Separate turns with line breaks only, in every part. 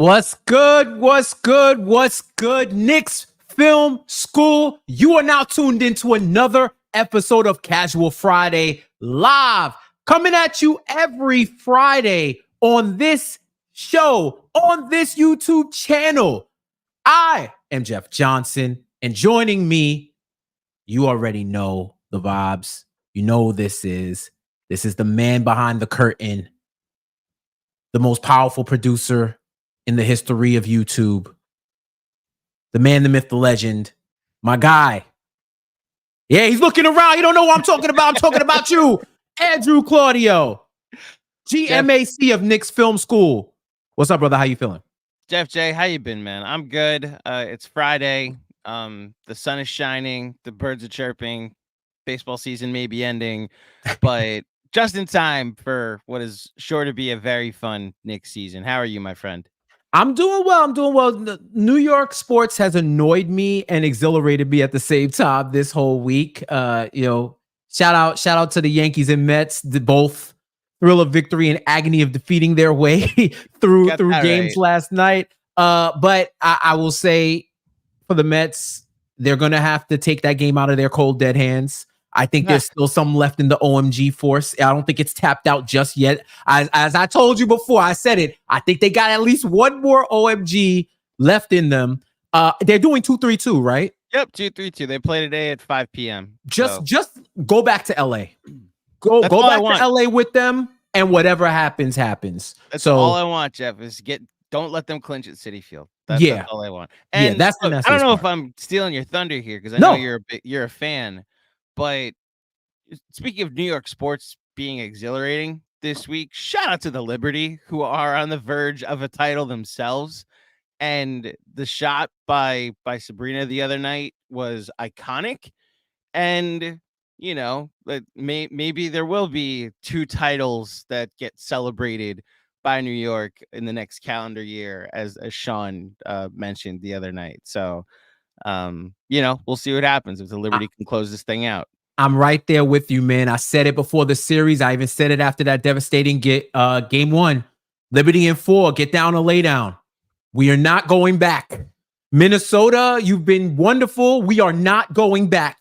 What's good? What's good? What's good? Knicks Film School. You are now tuned into another episode of Casual Friday live, coming at you every Friday on this show, on this YouTube channel. I am Jeff Johnson, and joining me, you already know the vibes. You know who this is. This is the man behind the curtain, the most powerful producer in the history of YouTube, the man, the myth, the legend, my guy. Yeah, he's looking around. You don't know what I'm talking about. I'm talking about you, Andrew Claudio, GMAC of Knicks Film School. What's up, brother? How you feeling?
Jeff J, how you been, man? I'm good. It's Friday. The sun is shining. The birds are chirping. Baseball season may be ending, but just in time for what is sure to be a very fun Knicks season. How are you, my friend?
I'm doing well. New York sports has annoyed me and exhilarated me at the same time this whole week. Shout out to the Yankees and Mets, both thrill of victory and agony of defeating their way through games last night. But I will say for the Mets, they're going to have to take that game out of their cold, dead hands. I think there's still some left in the OMG force. I don't think it's tapped out just yet. As I told you before, I said it. I think they got at least one more OMG left in them. They're doing 2-3-2, right?
Yep, 2-3-2. They play today at 5 p.m.
Just go back to LA. Go back to LA with them, and whatever happens.
That's all I want, Jeff. Is don't let them clinch at Citi Field. That's all I want. And
that's the
I don't know if I'm stealing your thunder here because I know you're a fan. But speaking of New York sports being exhilarating this week, shout out to the Liberty, who are on the verge of a title themselves. And the shot by Sabrina the other night was iconic. And, you know, maybe there will be 2 titles that get celebrated by New York in the next calendar year, as Sean mentioned the other night. So, we'll see what happens if the Liberty can close this thing out.
I'm right there with you, man. I said it before the series. I even said it after that devastating game 1. Liberty in 4. Get down or lay down. We are not going back. Minnesota, you've been wonderful. We are not going back.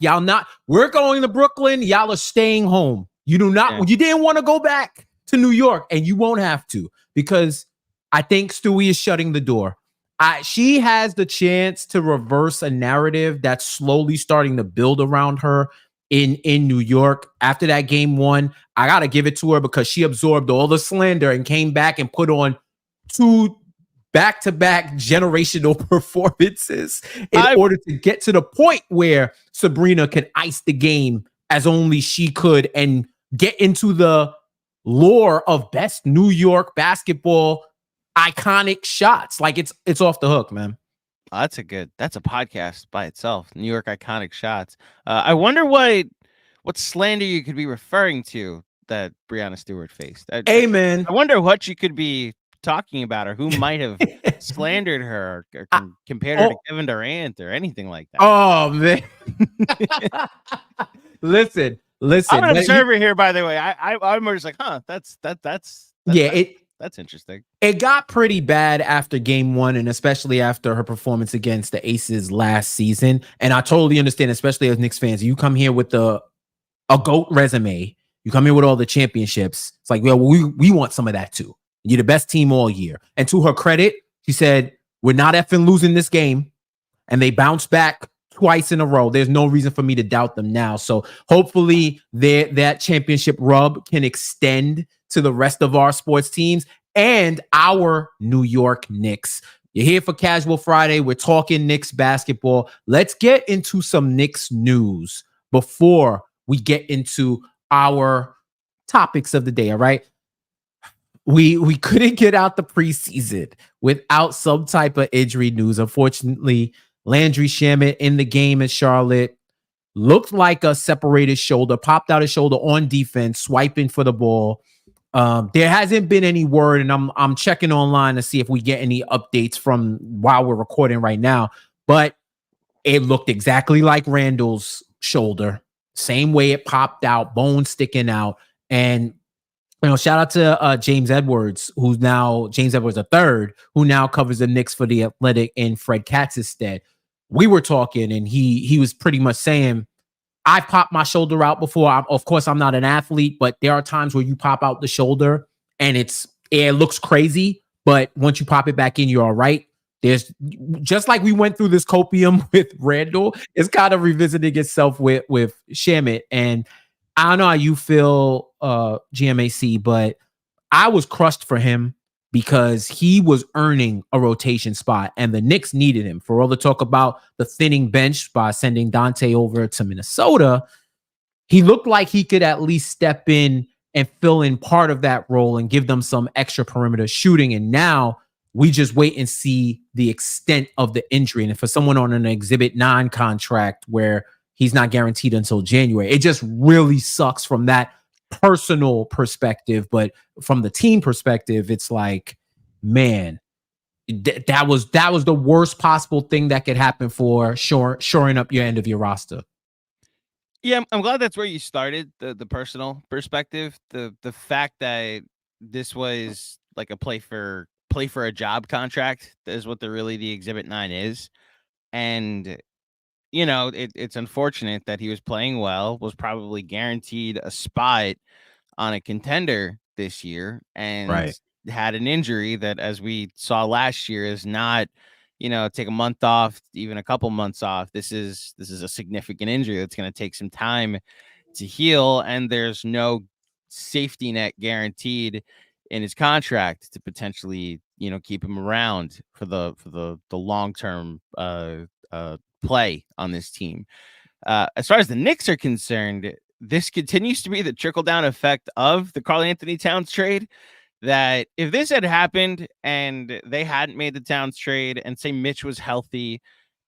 We're going to Brooklyn. Y'all are staying home. You didn't want to go back to New York, and you won't have to, because I think Stewie is shutting the door. She has the chance to reverse a narrative that's slowly starting to build around her in New York. After that game 1, I got to give it to her because she absorbed all the slander and came back and put on 2 back-to-back generational performances in order to get to the point where Sabrina can ice the game as only she could and get into the lore of best New York basketball iconic shots. Like it's off the hook, man.
That's a podcast by itself. New York iconic shots. I wonder what slander you could be referring to that Breanna Stewart faced.
Amen.
I wonder what you could be talking about, or who might have slandered her or compared her to Kevin Durant or anything like that.
Oh man. Listen.
I'm an observer here, by the way. I'm just like, that's interesting.
It got pretty bad after game 1, and especially after her performance against the Aces last season. And I totally understand, especially as Knicks fans, you come here with a GOAT resume. You come here with all the championships. It's like, well, we want some of that too. You're the best team all year. And to her credit, she said, we're not effing losing this game. And they bounced back twice in a row. There's no reason for me to doubt them now. So hopefully that championship rub can extend to the rest of our sports teams and our New York Knicks. You're here for Casual Friday. We're talking Knicks basketball. Let's get into some Knicks news before we get into our topics of the day, all right? We couldn't get out the preseason without some type of injury news. Unfortunately, Landry Shamet in the game at Charlotte looked like a separated shoulder, popped out his shoulder on defense, swiping for the ball. There hasn't been any word, and I'm checking online to see if we get any updates from while we're recording right now. But it looked exactly like Randall's shoulder, same way it popped out, bone sticking out, and Shout out to James Edwards, James Edwards III, who now covers the Knicks for the Athletic in Fred Katz's stead. We were talking, and he was pretty much saying, I've popped my shoulder out before. Of course, I'm not an athlete, but there are times where you pop out the shoulder and it looks crazy, but once you pop it back in, you're all right. There's just like we went through this copium with Randall, it's kind of revisiting itself with Shamet. And I don't know how you feel, GMAC, but I was crushed for him because he was earning a rotation spot and the Knicks needed him. For all the talk about the thinning bench by sending Donte over to Minnesota, he looked like he could at least step in and fill in part of that role and give them some extra perimeter shooting. And now we just wait and see the extent of the injury. And for someone on an Exhibit 9 contract where he's not guaranteed until January, it just really sucks from that personal perspective. But from the team perspective, it's like, man, that was the worst possible thing that could happen for shoring up your end of your roster.
Yeah, I'm glad that's where you started, the personal perspective. The fact that this was like a play for a job contract is what the Exhibit 9 is. And it's unfortunate that he was playing well, was probably guaranteed a spot on a contender this year, and had an injury that, as we saw last year, is not, take a month off, even a couple months off. This is a significant injury that's going to take some time to heal, and there's no safety net guaranteed in his contract to potentially, keep him around for the long-term play on this team. As far as the Knicks are concerned, this continues to be the trickle-down effect of the Karl-Anthony Towns trade. That if this had happened and they hadn't made the Towns trade, and say Mitch was healthy,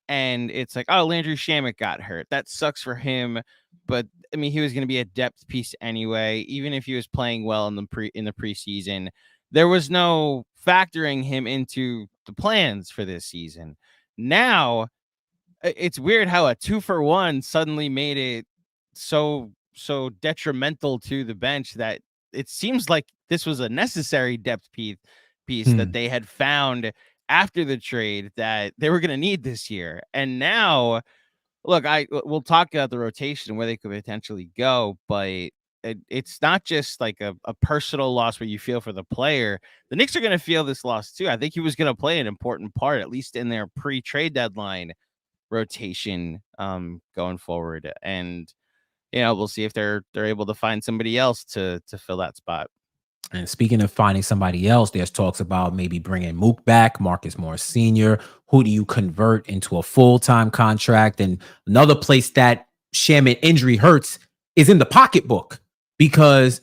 and it's like, oh, Landry Shamet got hurt, that sucks for him. But I mean, he was going to be a depth piece anyway. Even if he was playing well in the preseason, there was no factoring him into the plans for this season. Now, it's weird how a 2-for-1 suddenly made it so detrimental to the bench that it seems like this was a necessary depth piece that they had found after the trade that they were going to need this year. And now, look, we'll talk about the rotation, where they could potentially go, but it's not just like a personal loss where you feel for the player. The Knicks are going to feel this loss too. I think he was going to play an important part, at least in their pre-trade deadline rotation going forward. And we'll see if they're able to find somebody else to fill that spot.
And speaking of finding somebody else, there's talks about maybe bringing Mook back, Marcus Morris Sr. Who do you convert into a full-time contract? And another place that Shamet injury hurts is in the pocketbook, because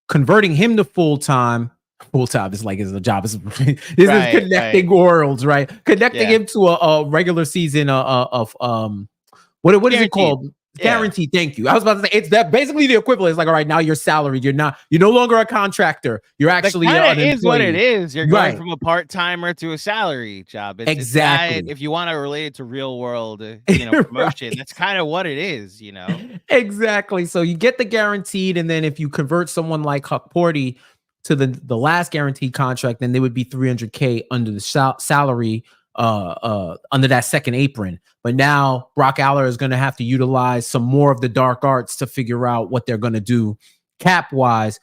converting him to full-time is like a job. This is connecting worlds, right? Connecting him to a regular season of what is it called? Guaranteed. Thank you. I was about to say, it's that basically the equivalent. It's like, all right, now you're salaried. You're no longer a contractor. You're actually
is what it is. You're going from a part-timer to a salary job.
Exactly.
If you want to relate it to real world, promotion, that's kind of what it is,
Exactly. So you get the guaranteed, and then if you convert someone like Huck Porty to the last guaranteed contract, then they would be $300K under the salary under that second apron. But now Brock Aller is going to have to utilize some more of the dark arts to figure out what they're going to do cap wise.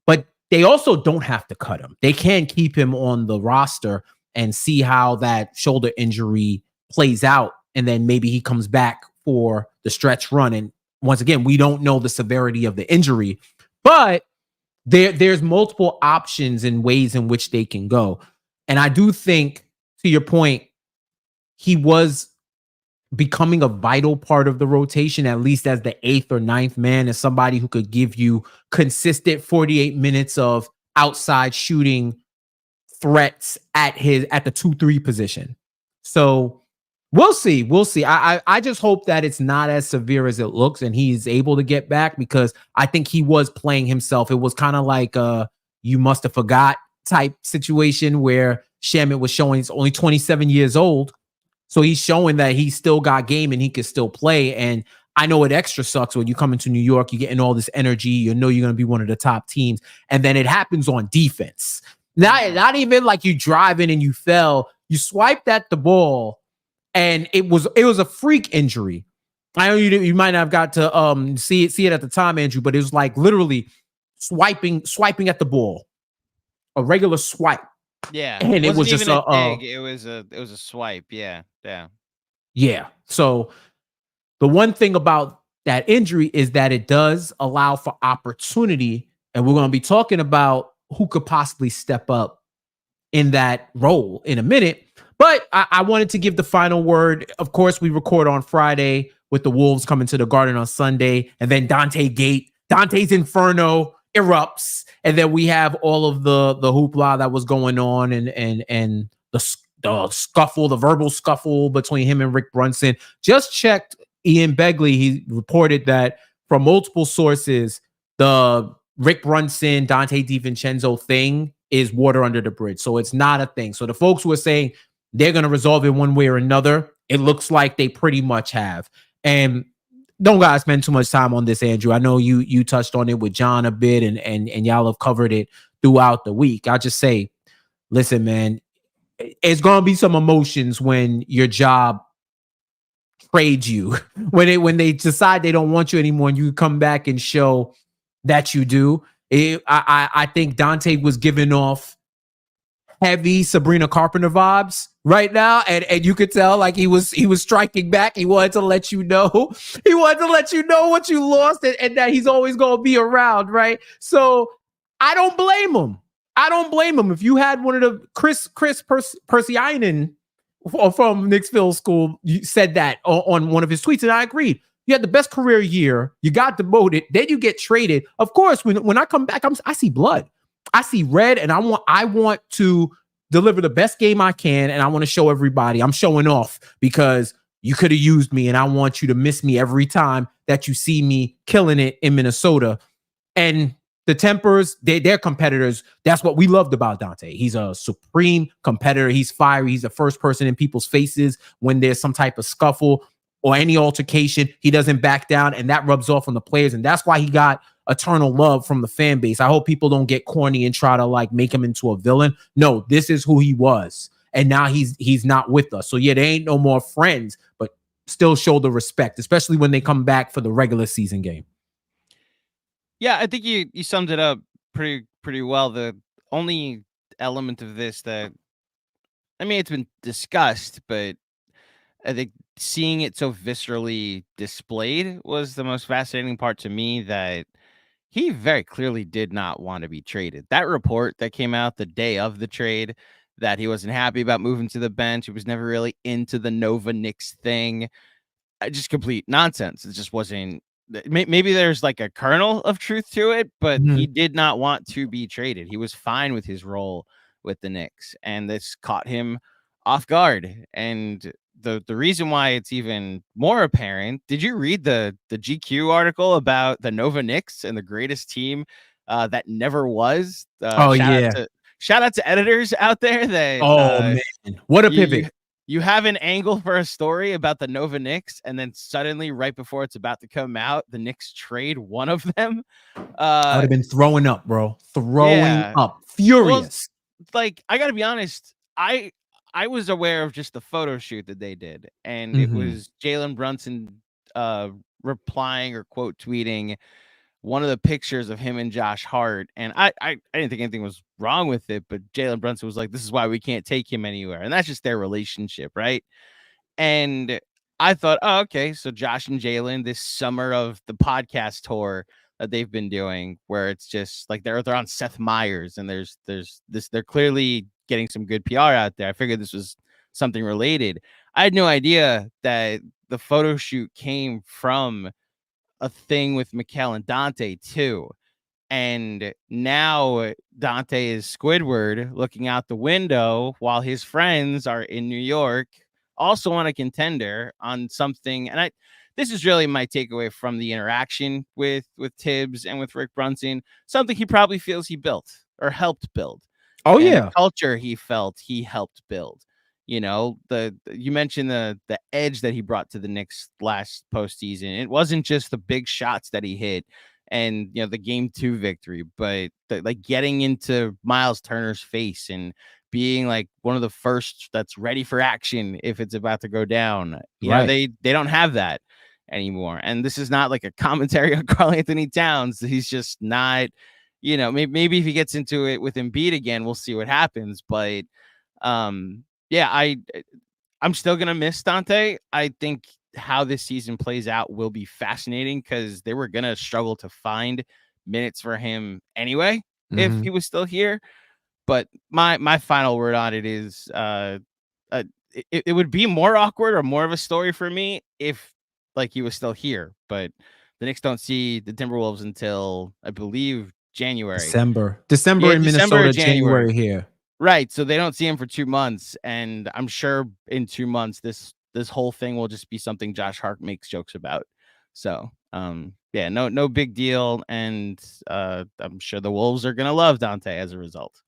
But they also don't have to cut him. They can keep him on the roster and see how that shoulder injury plays out. And then maybe he comes back for the stretch run. And once again, we don't know the severity of the injury, but there's multiple options and ways in which they can go. And I do think, to your point, he was becoming a vital part of the rotation, at least as the 8th or 9th man, as somebody who could give you consistent 48 minutes of outside shooting threats at the 2-3 position. So we'll see. I just hope that it's not as severe as it looks and he's able to get back, because I think he was playing himself. It was kind of like you must have forgot type situation where Shamet was showing he's only 27 years old. So he's showing that he still got game and he could still play. And I know it extra sucks when you come into New York, you're getting all this energy, you know you're going to be one of the top teams, and then it happens on defense. Not even like you driving and you fell, you swiped at the ball, and it was a freak injury. I know you might not have got to see it at the time, Andrew, but it was like literally swiping at the ball, a regular swipe.
Yeah,
and it was just
a dig. It was a swipe. Yeah.
So the one thing about that injury is that it does allow for opportunity, and we're going to be talking about who could possibly step up in that role in a minute. But I wanted to give the final word. Of course, we record on Friday with the Wolves coming to the Garden on Sunday, and then Dante's Inferno erupts, and then we have all of the hoopla that was going on and the scuffle, the verbal scuffle between him and Rick Brunson. Just checked Ian Begley. He reported that from multiple sources, the Rick Brunson, Donte DiVincenzo thing is water under the bridge. So it's not a thing. So the folks who are saying they're going to resolve it one way or another, it looks like they pretty much have. And don't gotta spend too much time on this, Andrew. I know you touched on it with John a bit, and y'all have covered it throughout the week. I'll just say, listen, man, it's gonna be some emotions when your job trades you, when they decide they don't want you anymore, and you come back and show that you do. I think Donte was giving off heavy Sabrina Carpenter vibes right now, and you could tell like he was striking back. He wanted to let you know what you lost, and that he's always gonna be around, right? So I don't blame him. If you had one of the Chris Persianen from Knicks Film School, you said that on one of his tweets, and I agreed. You had the best career year, you got demoted, then you get traded. Of course, when I come back, I see blood. I see red, and I want to deliver the best game I can, and I want to show everybody I'm showing off because you could have used me, and I want you to miss me every time that you see me killing it in Minnesota. And the tempers, they're competitors. That's what we loved about Donte. He's a supreme competitor. He's fiery. He's the first person in people's faces when there's some type of scuffle or any altercation. He doesn't back down, and that rubs off on the players, and that's why he got eternal love from the fan base. I hope people don't get corny and try to like make him into a villain. No, this is who he was, and now he's not with us. So yeah, they ain't no more friends, but still show the respect, especially when they come back for the regular season game.
Yeah, I think you summed it up pretty well. The only element of this that, I mean, it's been discussed, but I think seeing it so viscerally displayed was the most fascinating part to me, that he very clearly did not want to be traded. That report that came out the day of the trade, that he wasn't happy about moving to the bench, he was never really into the Nova Knicks thing, just complete nonsense. It just wasn't. Maybe there's like a kernel of truth to it, but he did not want to be traded. He was fine with his role with the Knicks, and this caught him off guard. And the reason why it's even more apparent, did you read the GQ article about the Nova Knicks and the greatest team that never was? Shout out to editors out there that
man, what a pivot.
You have an angle for a story about the Nova Knicks, and then suddenly, right before it's about to come out, the Knicks trade one of them.
I would have been throwing up, bro. Up. Furious.
Well, like, I got to be honest, I was aware of just the photo shoot that they did, and it was Jalen Brunson replying or quote tweeting one of the pictures of him and Josh Hart, and I didn't think anything was wrong with it, but Jalen Brunson was like, this is why we can't take him anywhere, and that's just their relationship, right? And I thought, oh, okay, so Josh and Jalen, this summer of the podcast tour that they've been doing, where it's just like they're on Seth Meyers, and there's this, they're clearly getting some good PR out there. I figured this was something related. I had no idea that the photo shoot came from a thing with Mikal and Donte too. And now Donte is Squidward looking out the window while his friends are in New York, also on a contender on something. And this is really my takeaway from the interaction with Tibbs and with Rick Brunson, something he probably feels he built or helped build.
Oh, yeah.
The culture he felt he helped build. You mentioned the edge that he brought to the Knicks last postseason. It wasn't just the big shots that he hit and the game 2 victory, but like getting into Miles Turner's face and being like one of the first that's ready for action if it's about to go down. They don't have that anymore. And this is not like a commentary on Karl-Anthony Towns. He's just not, maybe if he gets into it with Embiid again, we'll see what happens. But I'm still gonna miss Donte. I think how this season plays out will be fascinating because they were gonna struggle to find minutes for him anyway if he was still here. But my final word on it is it would be more awkward or more of a story for me if like he was still here. But the Knicks don't see the Timberwolves until I believe January.
December in Minnesota, January here.
Right. So they don't see him for 2 months. And I'm sure in 2 months, this whole thing will just be something Josh Hart makes jokes about. So, no big deal. And I'm sure the Wolves are going to love Donte as a result.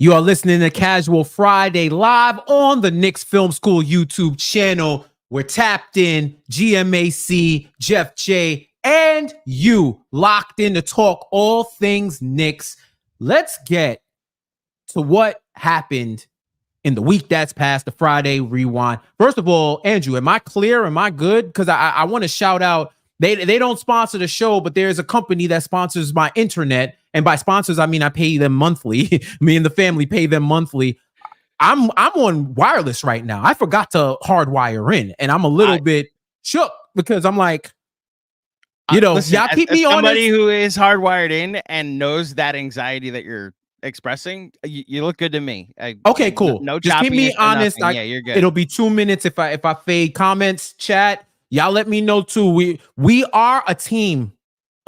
You are listening to Casual Friday live on the Knicks Film School YouTube channel. We're tapped in, GMAC, Jeff J, and you locked in to talk all things Knicks. Let's get to what happened in the week that's passed, the Friday Rewind. First of all, Andrew, am I clear? Am I good? Because I want to shout out, they don't sponsor the show, but there's a company that sponsors my internet. And by sponsors, I mean I pay them monthly. Me and the family pay them monthly. I'm on wireless right now. I forgot to hardwire in, and I'm a little bit shook because I'm like,
listen,
y'all keep me on.
Somebody who is hardwired in and knows that anxiety that you're expressing, you look good to me.
Okay, cool.
No,
just keep me honest.
You're good.
It'll be 2 minutes if I fade comments, chat. Y'all let me know too. We are a team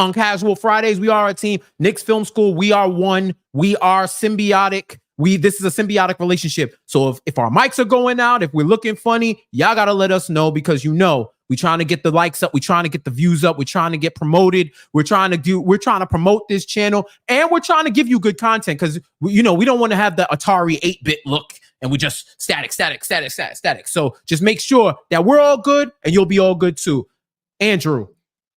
on Casual Fridays. We are a team. Knicks Film School. We are one. We are symbiotic. This is a symbiotic relationship. So if our mics are going out, if we're looking funny, y'all gotta let us know because we're trying to get the likes up. We're trying to get the views up. We're trying to get promoted. We're trying to promote this channel, and we're trying to give you good content because we don't want to have the Atari 8-bit look and we just static. So just make sure that we're all good and you'll be all good too. Andrew,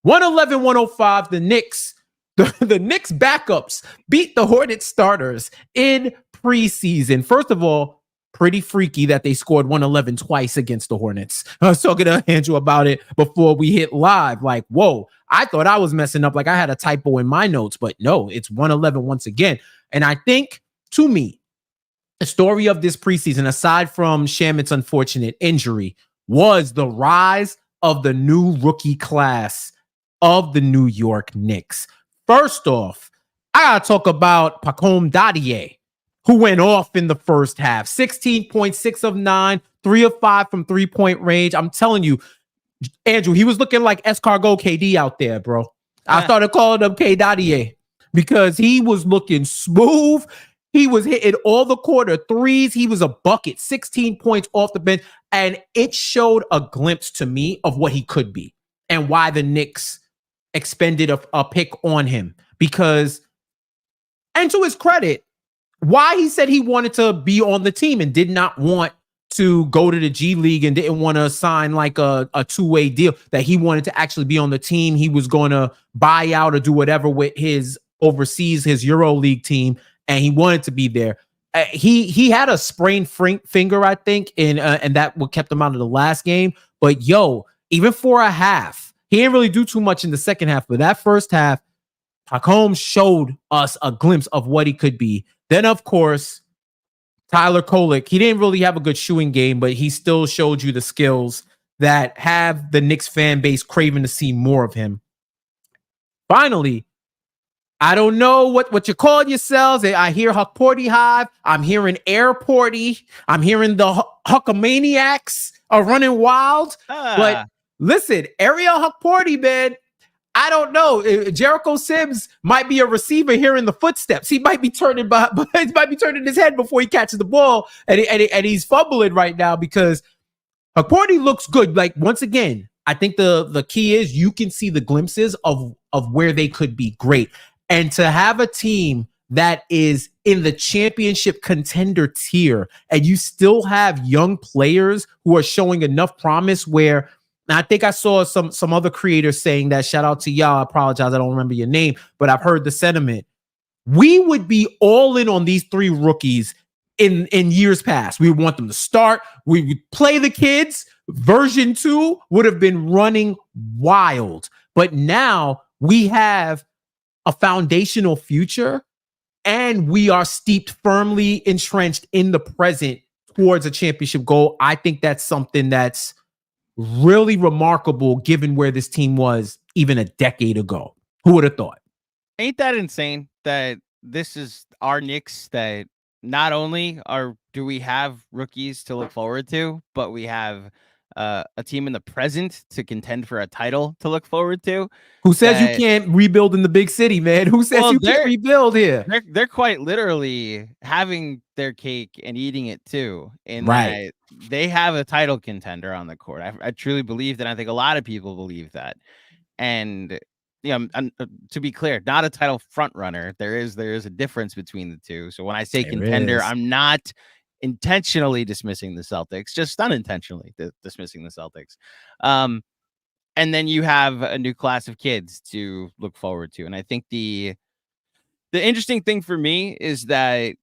111-105, the Knicks. The Knicks backups beat the Hornets starters in preseason. First of all, pretty freaky that they scored 111 twice against the Hornets. I was talking to Andrew about it before we hit live. Like, whoa, I thought I was messing up. Like I had a typo in my notes, but no, it's 111 once again. And I think, to me, the story of this preseason, aside from Shamet's unfortunate injury, was the rise of the new rookie class of the New York Knicks. First off, I got to talk about Pacome Dadier, who went off in the first half. 16.6 of 9, 3 of 5 from three-point range. I'm telling you, Andrew, he was looking like escargot KD out there, bro. I started calling him K Dadier because he was looking smooth. He was hitting all the quarter threes. He was a bucket, 16 points off the bench. And it showed a glimpse to me of what he could be and why the Knicks expended a pick on him. Because, and to his credit, why he said he wanted to be on the team and did not want to go to the G League and didn't want to sign like a two-way deal, that he wanted to actually be on the team. He was going to buy out or do whatever with his overseas, his Euro League team, and he wanted to be there. He had a sprained finger, I think, and that what kept him out of the last game. But even for a half, he didn't really do too much in the second half, but that first half, Pacome showed us a glimpse of what he could be. Then, of course, Tyler Kolek, he didn't really have a good shooting game, but he still showed you the skills that have the Knicks fan base craving to see more of him. Finally, I don't know what you're calling yourselves. I hear Huckporty Hive. I'm hearing Airporty. I'm hearing the Huckamaniacs are running wild. But listen, Ariel Huckporty, man, I don't know. Jericho Sims might be a receiver here in the footsteps. He might be turning his head before he catches the ball, and he's fumbling right now because Huckporty looks good. Like, once again, I think the key is you can see the glimpses of where they could be great. And to have a team that is in the championship contender tier, and you still have young players who are showing enough promise where, and I think I saw some other creators saying that, shout out to y'all. I apologize, I don't remember your name, but I've heard the sentiment. We would be all in on these 3 rookies in years past. We would want them to start. We would play the kids. Version 2 would have been running wild. But now we have a foundational future, and we are steeped firmly entrenched in the present towards a championship goal. I think that's something that's really remarkable given where this team was even a decade ago. Who would have thought?
Ain't that insane that this is our Knicks, that not only do we have rookies to look forward to, but we have a team in the present to contend for a title to look forward to.
Who says you can't rebuild in the big city, man? Who says you can't rebuild here?
They're quite literally having their cake and eating it too. And
right,
they have a title contender on the court. I truly believe that. I think a lot of people believe that. And to be clear, not a title front runner. There is a difference between the two. So when I say contender, I'm not intentionally dismissing the Celtics, just unintentionally dismissing the Celtics. And then you have a new class of kids to look forward to. And I think the interesting thing for me is that,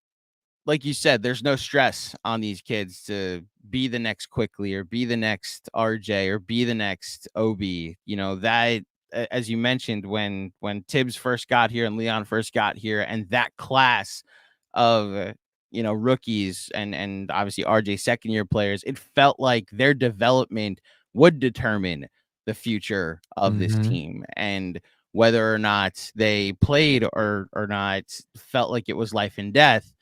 like you said, there's no stress on these kids to be the next Quickly or be the next RJ or be the next Obi. That, as you mentioned, when Tibbs first got here and Leon first got here, and that class of rookies and obviously RJ second year players, it felt like their development would determine the future of this team, and whether or not they played or not felt like it was life and death.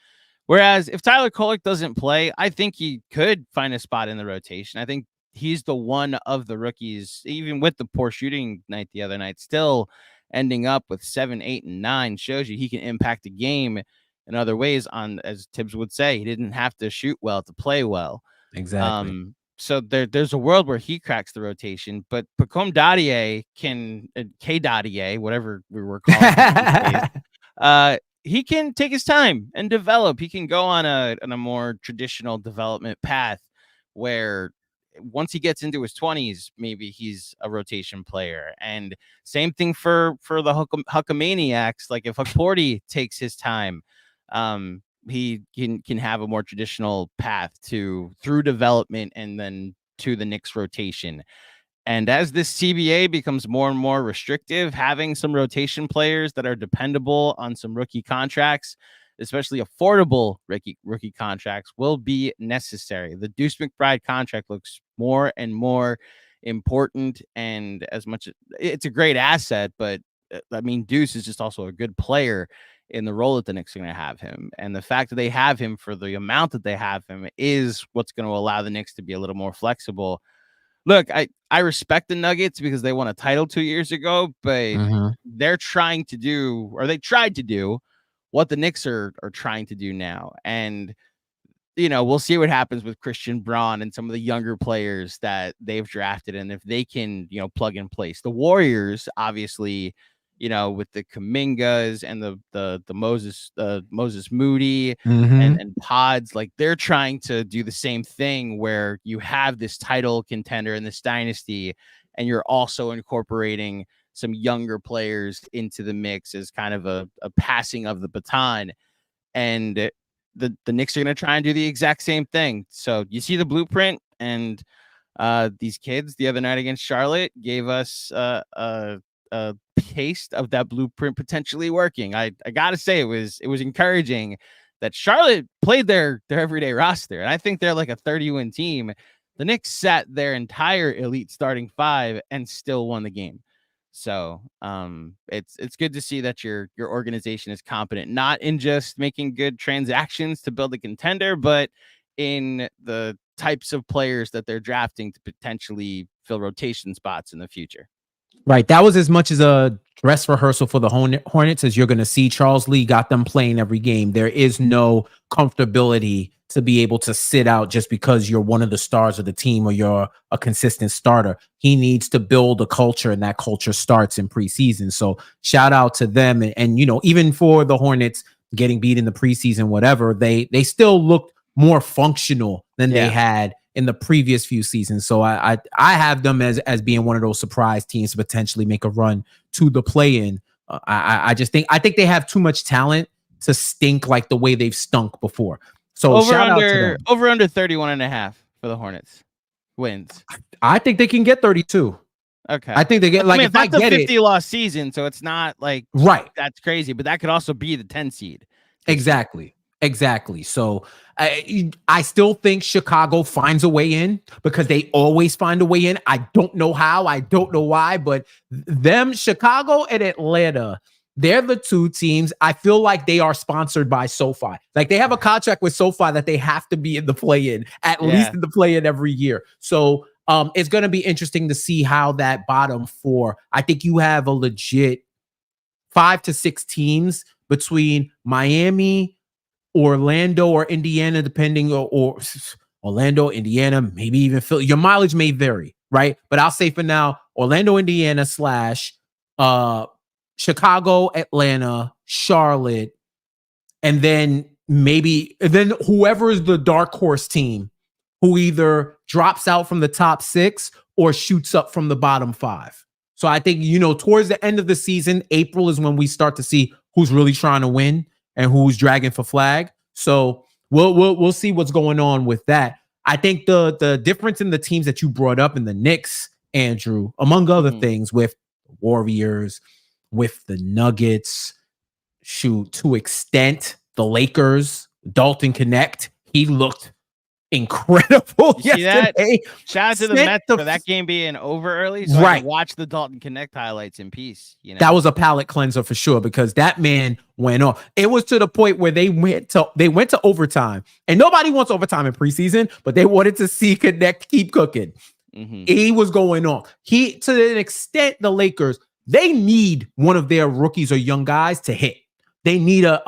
Whereas if Tyler Kolek doesn't play, I think he could find a spot in the rotation. I think he's the one of the rookies, even with the poor shooting night the other night, still ending up with 7, 8, and 9, shows you he can impact the game in other ways. As Tibbs would say, he didn't have to shoot well to play well.
Exactly.
So there's a world where he cracks the rotation, but Pacome Dadier K Dadier, whatever we were calling him, he can take his time and develop. He can go on a more traditional development path where once he gets into his 20s, maybe he's a rotation player. And same thing for the Huckamaniacs. Like if Huckporty takes his time, he can have a more traditional path through development and then to the Knicks rotation. And as this CBA becomes more and more restrictive, having some rotation players that are dependable on some rookie contracts, especially affordable rookie contracts, will be necessary. The Deuce McBride contract looks more and more important, and as much as it's a great asset, but I mean, Deuce is just also a good player in the role that the Knicks are going to have him. And the fact that they have him for the amount that they have him is what's going to allow the Knicks to be a little more flexible. Look, I respect the Nuggets because they won a title 2 years ago, but they're trying to do, or they tried to do, what the Knicks are trying to do now. And, we'll see what happens with Christian Braun and some of the younger players that they've drafted, and if they can, plug in place. The Warriors, obviously, with the Kumingas and the Moses Moody and Pods, like they're trying to do the same thing where you have this title contender in this dynasty, and you're also incorporating some younger players into the mix as kind of a passing of the baton. And the Knicks are going to try and do the exact same thing. So you see the blueprint, and these kids the other night against Charlotte gave us a taste of that blueprint potentially working. I gotta say it was encouraging that Charlotte played their everyday roster, and I think they're like a 30-win team. The Knicks sat their entire elite starting 5 and still won the game. So it's good to see that your organization is competent, not in just making good transactions to build a contender, but in the types of players that they're drafting to potentially fill rotation spots in the future.
Right. That was as much as a dress rehearsal for the Hornets as you're going to see. Charles Lee got them playing every game. There is no comfortability to be able to sit out just because you're one of the stars of the team or you're a consistent starter. He needs to build a culture, and that culture starts in preseason. So shout out to them. And even for the Hornets, getting beat in the preseason, whatever, they still looked more functional than they had in the previous few seasons. So I have them as being one of those surprise teams to potentially make a run to the play-in. I think they have too much talent to stink like the way they've stunk before. So shout out to them.
Over under 31.5 for the Hornets wins.
I think they can get 32.
Okay.
I think they get, like, if
that's
I get
a 50-loss season, so it's not like that's crazy, but that could also be the 10 seed.
Exactly. So I still think Chicago finds a way in because they always find a way in. I don't know how, I don't know why, but Chicago and Atlanta, they're the two teams. I feel like they are sponsored by SoFi. Like, they have a contract with SoFi that they have to be in the play-in, at least in the play-in every year. So it's going to be interesting to see how that bottom four. I think you have a legit 5 to 6 teams between Miami, Orlando, or Indiana, depending, or Orlando, Indiana, maybe even Philly. Your mileage may vary, right? But I'll say for now, Orlando, Indiana / Chicago, Atlanta, Charlotte, and then whoever is the dark horse team who either drops out from the top 6 or shoots up from the bottom 5. So I think, towards the end of the season, April is when we start to see who's really trying to win and who's dragging for flag. So we'll see what's going on with that. I think the difference in the teams that you brought up in the Knicks, Andrew, among other things, with the Warriors, with the Nuggets, to extent, the Lakers, Dalton Connect, he looked incredible yesterday.
Shout out to the Mets for that game being over early, so I can watch the Dalton Connect highlights in peace.
That was a palate cleanser for sure, because that man went off. It was to the point where they went to overtime, and nobody wants overtime in preseason, but they wanted to see Connect keep cooking. He was going on. To an extent, the Lakers, they need one of their rookies or young guys to hit. They need a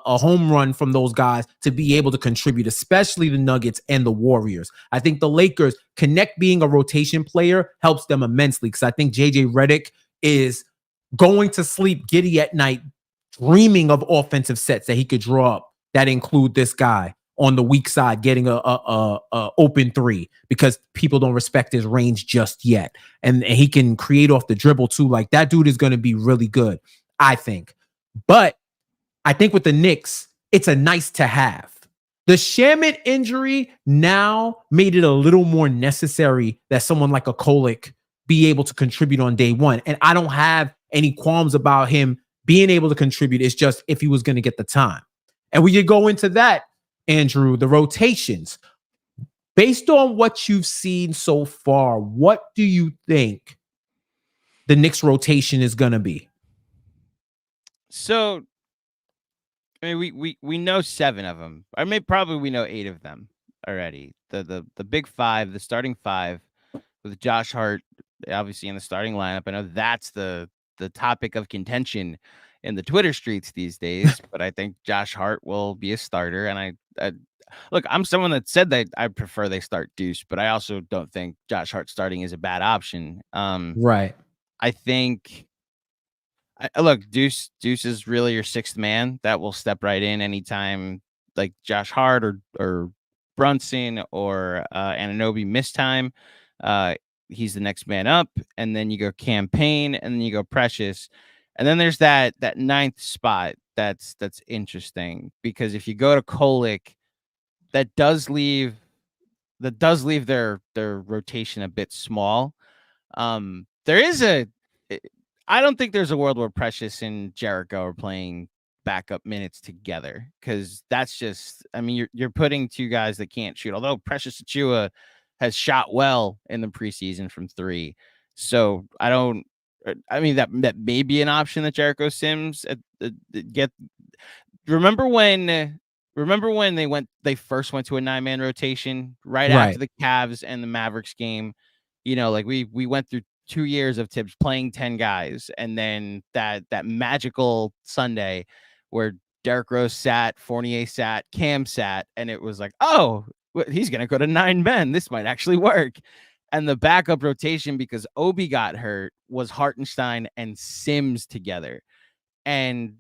home run from those guys to be able to contribute, especially the Nuggets and the Warriors. I think the Lakers, Connect being a rotation player helps them immensely, because I think JJ Redick is going to sleep giddy at night, dreaming of offensive sets that he could draw up that include this guy on the weak side getting a open 3, because people don't respect his range just yet. And he can create off the dribble too. Like, that dude is going to be really good, I think. But I think with the Knicks, it's a nice to have. The Shamet injury now made it a little more necessary that someone like a Kolek be able to contribute on day one. And I don't have any qualms about him being able to contribute. It's just if he was going to get the time. And we could go into that, Andrew, the rotations. Based on what you've seen so far, what do you think the Knicks rotation is going to be?
So, I mean, we know 7 of them. I mean, probably we know 8 of them already. The big 5, the starting 5, with Josh Hart obviously in the starting lineup. I know that's the topic of contention in the Twitter streets these days. But I think Josh Hart will be a starter. And I look, I'm someone that said that I prefer they start Deuce, but I also don't think Josh Hart starting is a bad option.
Right.
I think. Look, Deuce is really your 6th man that will step right in anytime, like Josh Hart or Brunson or Anunoby miss time. He's the next man up, and then you go Campaign, and then you go Precious, and then there's that 9th spot that's interesting, because if you go to Kolek, that does leave their rotation a bit small. I don't think there's a world where Precious and Jericho are playing backup minutes together, because that's just, I mean, you're putting 2 guys that can't shoot. Although Precious Achiuwa has shot well in the preseason from 3, so that may be an option that Jericho Sims get. Remember when they first went to a 9-man rotation right after the Cavs and the Mavericks game? Like we went through 2 years of Tibbs playing 10 guys, and then that magical Sunday where Derrick Rose sat, Fournier sat, Cam sat, and it was like, oh, he's gonna go to 9 men. This might actually work. And the backup rotation, because Obi got hurt, was Hartenstein and Sims together. And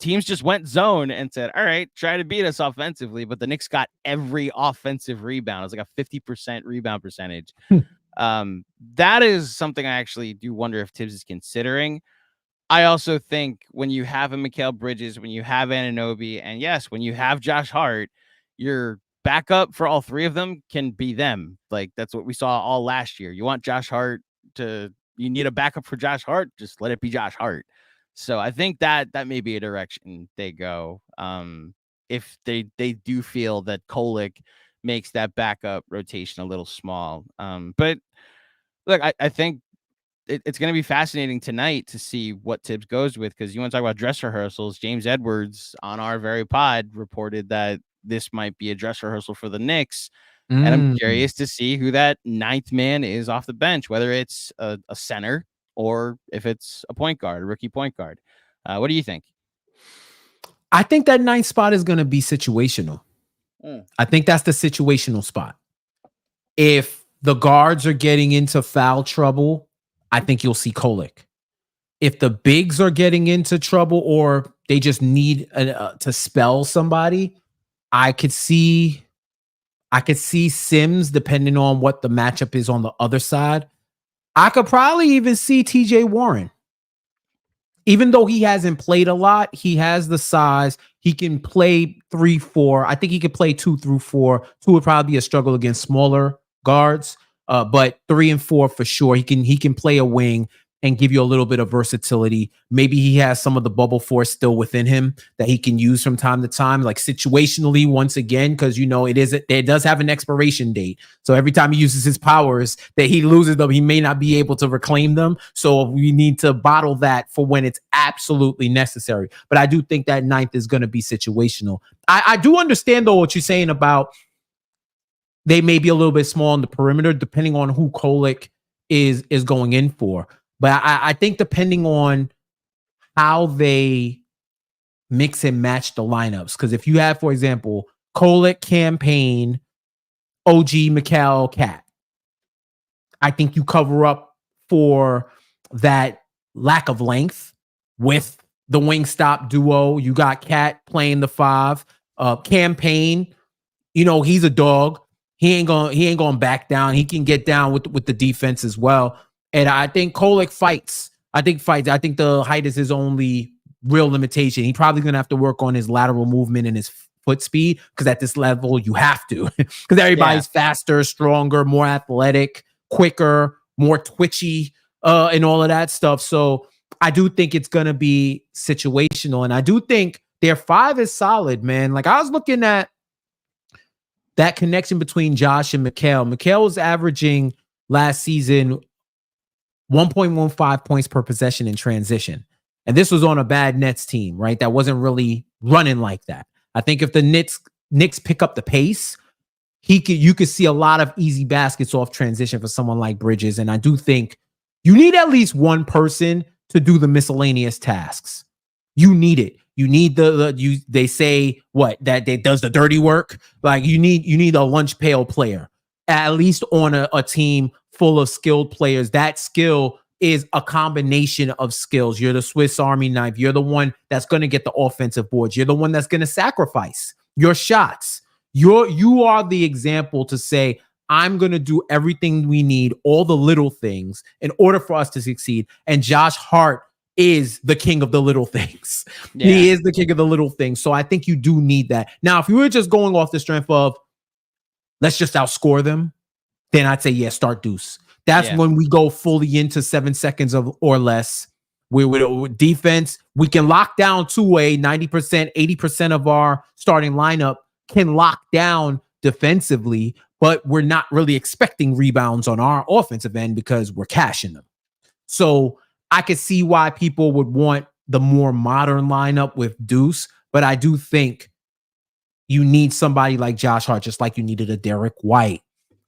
teams just went zone and said, all right, try to beat us offensively. But the Knicks got every offensive rebound. It was like a 50% rebound percentage. That is something I actually do wonder if Tibbs is considering. I also think when you have a Mikal Bridges, when you have Anunoby, and yes, when you have Josh Hart, your backup for all three of them can be them. Like, that's what we saw all last year. You want Josh Hart you need a backup for Josh Hart, just let it be Josh Hart. So I think that may be a direction they go. If they do feel that Kolek makes that backup rotation a little small. But look, I think it's going to be fascinating tonight to see what Tibbs goes with, because you want to talk about dress rehearsals. James Edwards on our very pod reported that this might be a dress rehearsal for the Knicks. And I'm curious to see who that ninth man is off the bench, whether it's a center or if it's a point guard, a rookie point guard. What do you think?
I think that ninth spot is going to be situational. I think that's the situational spot. If the guards are getting into foul trouble, I think you'll see Kolek. If the bigs are getting into trouble or they just need to spell somebody, I could see Sims, depending on what the matchup is on the other side. I could probably even see TJ Warren. Even though he hasn't played a lot, he has the size. He can play 3-4. I think he could play 2 through 4. 2 would probably be a struggle against smaller guards. But 3 and 4 for sure. He can play a wing and give you a little bit of versatility. Maybe he has some of the bubble force still within him that he can use from time to time, like situationally once again, because it does have an expiration date. So every time he uses his powers that he loses them, he may not be able to reclaim them. So we need to bottle that for when it's absolutely necessary. But I do think that ninth is going to be situational. I do understand though what you're saying about they may be a little bit small on the perimeter, depending on who Kolek is going in for. But I think depending on how they mix and match the lineups, because if you have, for example, Kolek, Campaign, OG, Mikal, Cat, I think you cover up for that lack of length with the wing stop duo. You got Cat playing the 5. Campaign, he's a dog. He ain't going back down. He can get down with the defense as well. And I think Kolek fights. I think the height is his only real limitation. He's probably going to have to work on his lateral movement and his foot speed, because at this level, you have to. Because everybody's faster, stronger, more athletic, quicker, more twitchy, and all of that stuff. So I do think it's going to be situational. And I do think their 5 is solid, man. Like, I was looking at that connection between Josh and Mikal. Mikal was averaging last season 1.15 points per possession in transition. And this was on a bad Nets team, right? That wasn't really running like that. I think if the Knicks pick up the pace, you could see a lot of easy baskets off transition for someone like Bridges. And I do think you need at least one person to do the miscellaneous tasks. You need it. You need they say that does the dirty work. Like you need a lunch pail player, at least on a team full of skilled players. That skill is a combination of skills. You're the Swiss Army knife. You're the one that's going to get the offensive boards. You're the one that's going to sacrifice your shots. You are the example to say, I'm going to do everything we need, all the little things, in order for us to succeed. And Josh Hart is the king of the little things. Yeah. He is the king of the little things. So I think you do need that. Now, if you were just going off the strength of, let's just outscore them, then I'd say, start Deuce. That's when we go fully into 7 seconds or less. With defense, we can lock down 2-way, 90%, 80% of our starting lineup can lock down defensively, but we're not really expecting rebounds on our offensive end because we're cashing them. So I could see why people would want the more modern lineup with Deuce, but I do think you need somebody like Josh Hart, just like you needed a Derek White,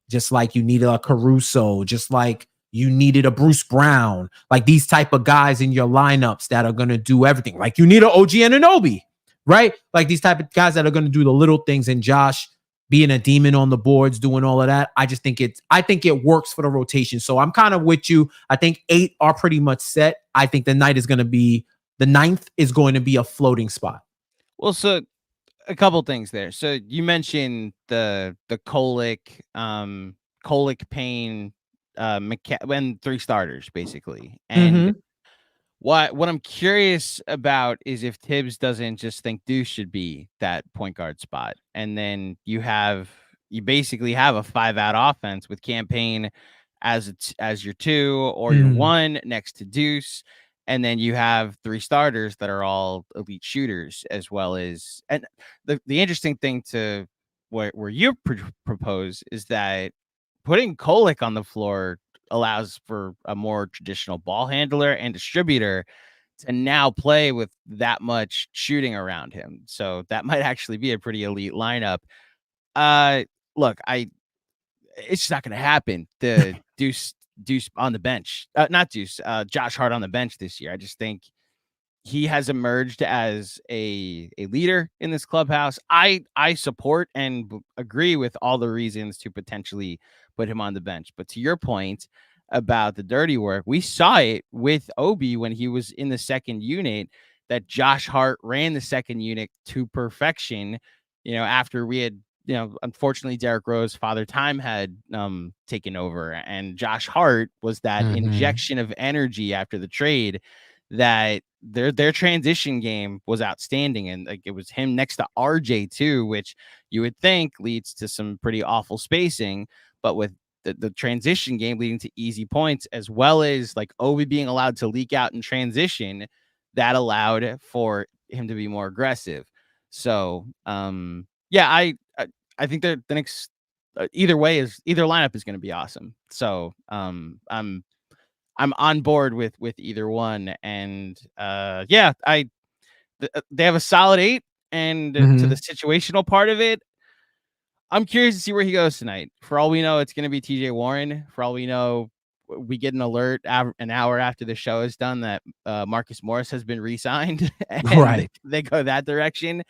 just like you needed a Caruso, just like you needed a Bruce Brown, like these type of guys in your lineups that are going to do everything. Like you need an OG Anunoby, right? Like these type of guys that are going to do the little things, and Josh being a demon on the boards, doing all of that. I think it works for the rotation. So I'm kind of with you. I think 8 are pretty much set. I think the night is going to be The 9th is going to be a floating spot.
Well, so a couple things there. So you mentioned the colic pain when 3 starters basically. And what I'm curious about is if Tibbs doesn't just think Deuce should be that point guard spot. And then you basically have a 5-out offense with Campaign as your 2 or your 1 next to Deuce. And then you have 3 starters that are all elite shooters, as well as, and the interesting thing to where you propose is that putting Kolick on the floor allows for a more traditional ball handler and distributor to now play with that much shooting around him. So that might actually be a pretty elite lineup. Look, it's just not going to happen. The Deuce on the bench, not Deuce, Josh Hart on the bench this year. I just think he has emerged as a leader in this clubhouse. I support and agree with all the reasons to potentially put him on the bench. But to your point about the dirty work, we saw it with Obi when he was in the second unit, that Josh Hart ran the second unit to perfection, after we had, unfortunately, Derrick Rose, Father Time had taken over, and Josh Hart was that injection of energy after the trade that their transition game was outstanding. And like, it was him next to RJ too, which you would think leads to some pretty awful spacing, but with the transition game leading to easy points, as well as like Obi being allowed to leak out in transition, that allowed for him to be more aggressive. So I think that the Knicks, either lineup is going to be awesome. So I'm on board with either one. And they have a solid 8. And to the situational part of it, I'm curious to see where he goes tonight. For all we know, it's going to be TJ Warren. For all we know, we get an alert an hour after the show is done that Marcus Morris has been re-signed, and they go that direction.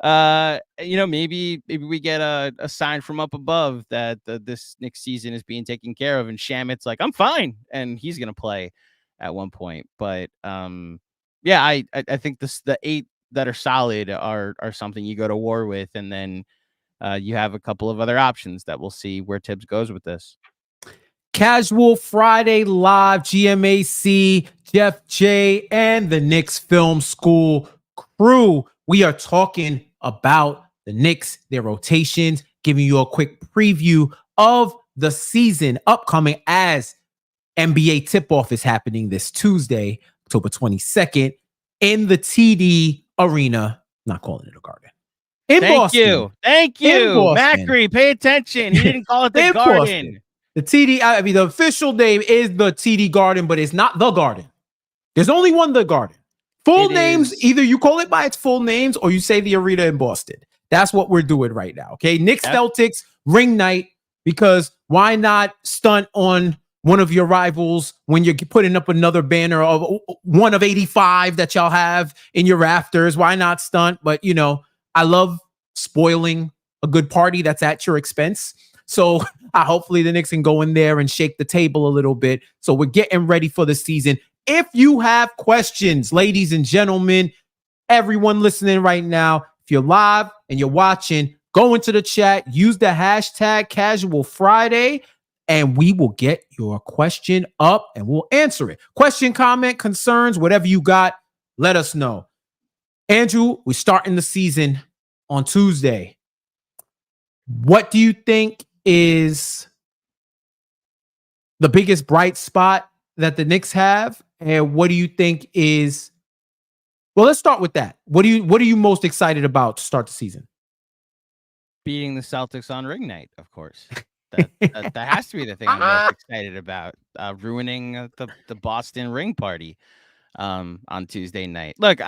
Maybe we get a sign from up above that this next season is being taken care of, and Shamet's like, I'm fine, and he's gonna play at one point. But I think the 8 that are solid are something you go to war with, and then you have a couple of other options that we'll see where Tibbs goes with this.
Casual Friday Live, GMAC, Jeff J, and the Knicks Film School crew. We are talking about the Knicks, their rotations, giving you a quick preview of the season upcoming as NBA tip-off is happening this Tuesday, October 22nd, in the TD Arena. I'm not calling it a Garden.
Thank you. Macri, pay attention. He didn't call it the Garden.
Boston. The TD, the official name is the TD Garden, but it's not the Garden. There's only one the Garden. Full names, either you call it by its full names or you say the arena in Boston. That's what we're doing right now, okay? Knicks Celtics ring night, because why not stunt on one of your rivals when you're putting up another banner of one of 85 that y'all have in your rafters? Why not stunt? But, I love spoiling a good party that's at your expense. So hopefully the Knicks can go in there and shake the table a little bit. So we're getting ready for the season. If you have questions, ladies and gentlemen, everyone listening right now, if you're live and you're watching, go into the chat, use the hashtag Casual Friday, and we will get your question up and we'll answer it. Question, comment, concerns, whatever you got, let us know. Andrew, we're starting the season on Tuesday. What do you think is the biggest bright spot that the Knicks have? And what do you think is, well, let's start with that. What are you most excited about to start the season?
Beating the Celtics on ring night, of course. That has to be the thing I'm most excited about. Ruining the Boston ring party on Tuesday night. Look,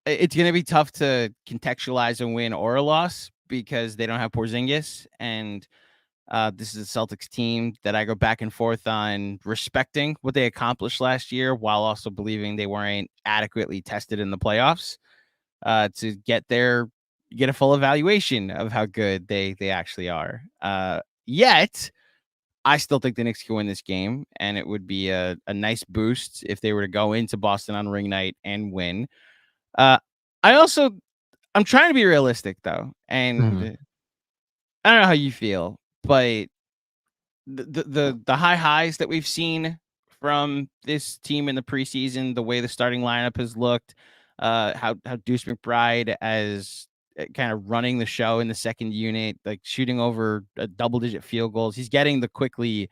it's going to be tough to contextualize a win or a loss because they don't have Porzingis, and this is a Celtics team that I go back and forth on respecting what they accomplished last year while also believing they weren't adequately tested in the playoffs to get a full evaluation of how good they actually are. Yet I still think the Knicks can win this game, and it would be a nice boost if they were to go into Boston on ring night and win. I'm trying to be realistic though, and I don't know how you feel, but the high highs that we've seen from this team in the preseason, the way the starting lineup has looked, how Deuce McBride as kind of running the show in the second unit, like shooting over double-digit field goals. He's getting the quickly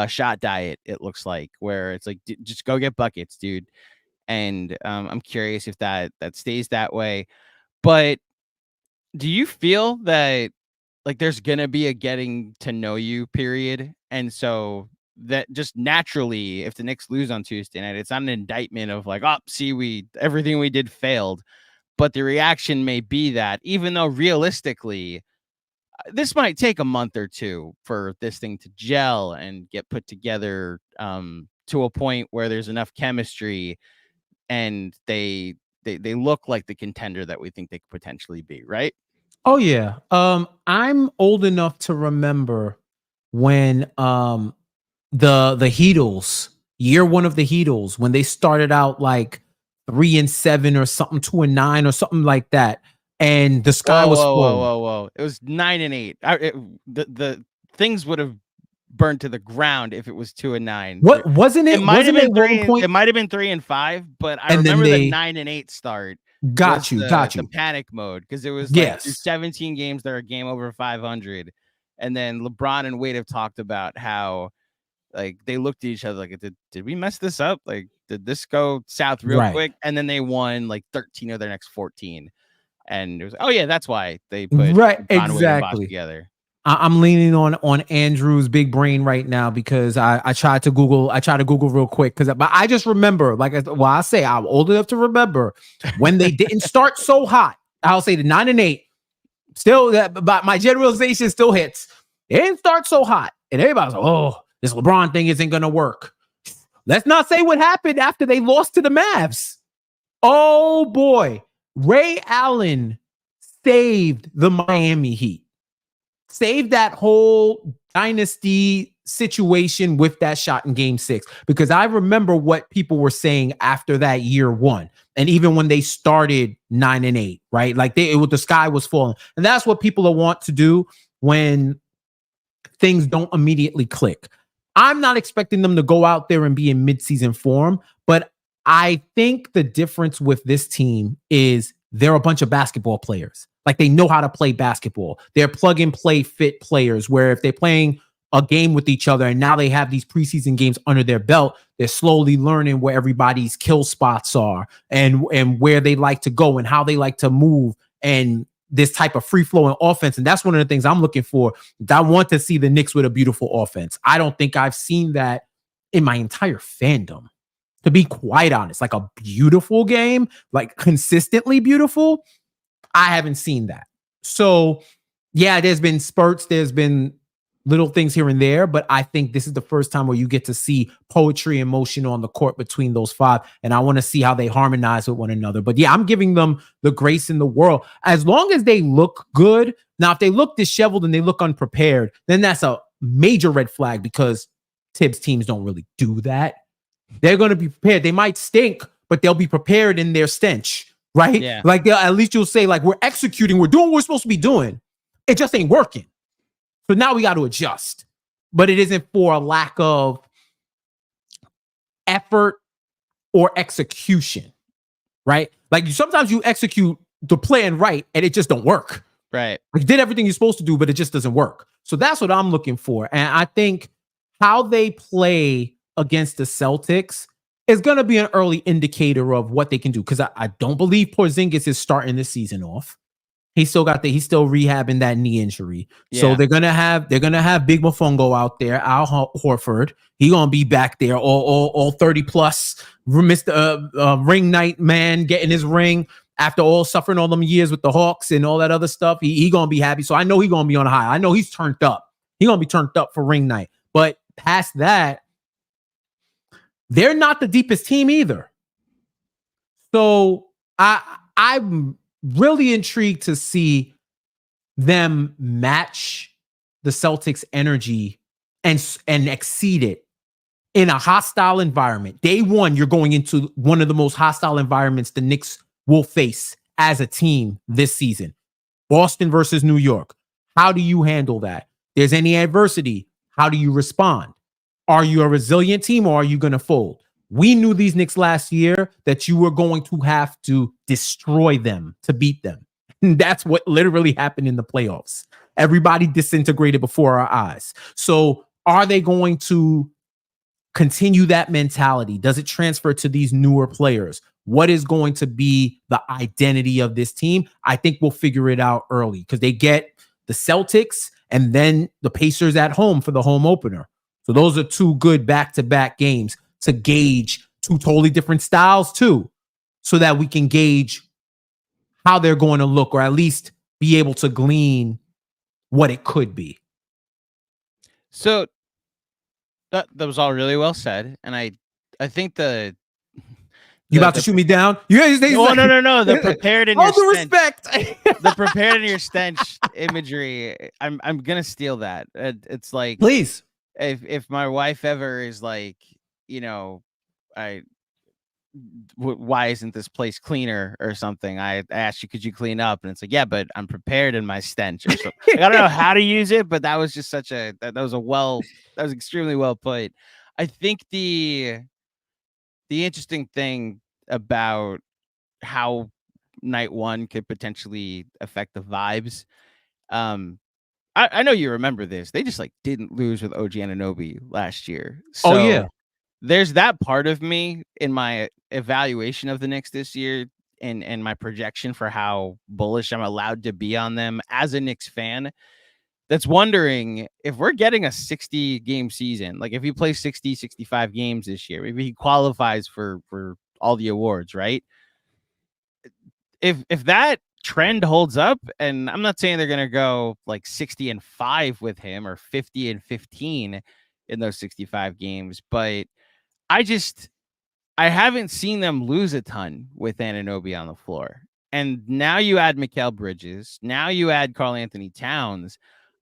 shot diet, it looks like, where it's like, just go get buckets, dude. And I'm curious if that stays that way. But do you feel that like there's gonna be a getting to know you period, and so that just naturally, if the Knicks lose on Tuesday night, it's not an indictment of like, oh, see, everything we did failed, but the reaction may be that, even though realistically, this might take a month or two for this thing to gel and get put together to a point where there's enough chemistry and they look like the contender that we think they could potentially be, right?
Oh yeah. I'm old enough to remember when the Heatles, year one of the Heatles, when they started out like 3-7 or something, 2-9 or something like that, and the sky was full.
Whoa! It was 9-8. The things would have burned to the ground if it was 2-9.
What wasn't it?
It might have been 3. It might have been 3-5, but I remember the 9-8 start.
Got you.
The panic mode, because it was like 17 games that are game over 500, and then LeBron and Wade have talked about how like they looked at each other like, did we mess this up? Like, did this go south real quick? And then they won like 13 of their next 14, and it was, oh yeah, that's why they put LeBron and Wade and Bosh together.
I'm leaning on Andrew's big brain right now, because I tried to Google real quick, but I just remember, I say I'm old enough to remember when they didn't start so hot. I'll say the 9-8 still, but my generalization still hits. They didn't start so hot, and everybody's like, oh, this LeBron thing isn't gonna work. Let's not say what happened after they lost to the Mavs. Oh boy, Ray Allen saved the Miami Heat. Save that whole dynasty situation with that shot in game 6, because I remember what people were saying after that year one. And even when they started 9-8, right? Like the sky was falling. And that's what people want to do when things don't immediately click. I'm not expecting them to go out there and be in midseason form, but I think the difference with this team is they're a bunch of basketball players. Like, they know how to play basketball. They're plug and play fit players, where if they're playing a game with each other and now they have these preseason games under their belt, they're slowly learning where everybody's kill spots are and where they like to go and how they like to move, and this type of free flowing offense. And that's one of the things I'm looking for. I want to see the Knicks with a beautiful offense. I don't think I've seen that in my entire fandom, to be quite honest. Like a beautiful game, like consistently beautiful, I haven't seen that. So yeah, there's been spurts, there's been little things here and there, but I think this is the first time where you get to see poetry and motion on the court between those five, and I want to see how they harmonize with one another. But yeah, I'm giving them the grace in the world, as long as they look good. Now, if they look disheveled and they look unprepared, then that's a major red flag, because Tibbs teams don't really do that. They're going to be prepared. They might stink, but they'll be prepared in their stench. Right?
Yeah.
Like, at least you'll say, like, we're executing, we're doing what we're supposed to be doing. It just ain't working. So now we got to adjust. But it isn't for a lack of effort or execution. Right? Like, sometimes you execute the plan right and it just don't work.
Right.
Like, you did everything you're supposed to do, but it just doesn't work. So that's what I'm looking for. And I think how they play against the Celtics is going to be an early indicator of what they can do, because I don't believe Porzingis is starting this season off. He's still rehabbing that knee injury. Yeah. So they're gonna have Big Mofongo out there, Al Horford. He's gonna be back there, all 30 plus, Mr. Ring Night man, getting his ring after all suffering all them years with the Hawks and all that other stuff. He gonna be happy. So I know he's gonna be on a high. I know he's turned up. He's gonna be turned up for Ring Night. But past that, they're not the deepest team either. So I'm really intrigued to see them match the Celtics' energy and exceed it in a hostile environment. Day one, you're going into one of the most hostile environments the Knicks will face as a team this season. Boston versus New York. How do you handle that? There's any adversity. How do you respond? Are you a resilient team or are you going to fold? We knew these Knicks last year that you were going to have to destroy them to beat them. And that's what literally happened in the playoffs. Everybody disintegrated before our eyes. So are they going to continue that mentality? Does it transfer to these newer players? What is going to be the identity of this team? I think we'll figure it out early because they get the Celtics and then the Pacers at home for the home opener. So those are two good back-to-back games to gauge two totally different styles too, so that we can gauge how they're going to look, or at least be able to glean what it could be.
So that was all really well said. And I think
you about to shoot me down?
No. The prepared in your stench.
Respect.
The prepared in your stench imagery. I'm gonna steal that. It's like,
please.
If my wife ever is like, why isn't this place cleaner or something? I asked you, could you clean up? And it's like, yeah, but I'm prepared in my stench. Or so. I don't know how to use it, but that was just that was extremely well put. I think the interesting thing about how night one could potentially affect the vibes. I know you remember this. They just didn't lose with OG Anunoby last year. So
yeah.
There's that part of me in my evaluation of the Knicks this year and my projection for how bullish I'm allowed to be on them as a Knicks fan, that's wondering if we're getting a 60-game season. Like if he plays 60, 65 games this year, maybe he qualifies for all the awards, right? If that trend holds up, and I'm not saying they're going to go 60-5 with him or 50-15 in those 65 games, but I haven't seen them lose a ton with Anunoby on the floor. And now you add Mikal Bridges. Now you add Karl-Anthony Towns.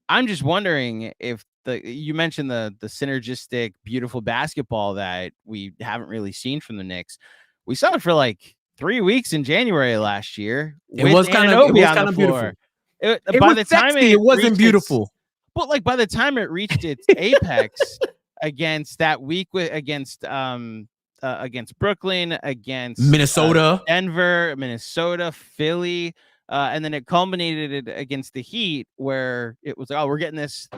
I'm just wondering if you mentioned the synergistic, beautiful basketball that we haven't really seen from the Knicks. We saw it for 3 weeks in January last year.
It was kind of beautiful. By the time it wasn't beautiful.
But by the time it reached its apex against that week against Brooklyn, against
Minnesota,
Denver, Minnesota, Philly, and then it culminated against the Heat, where it was we're getting this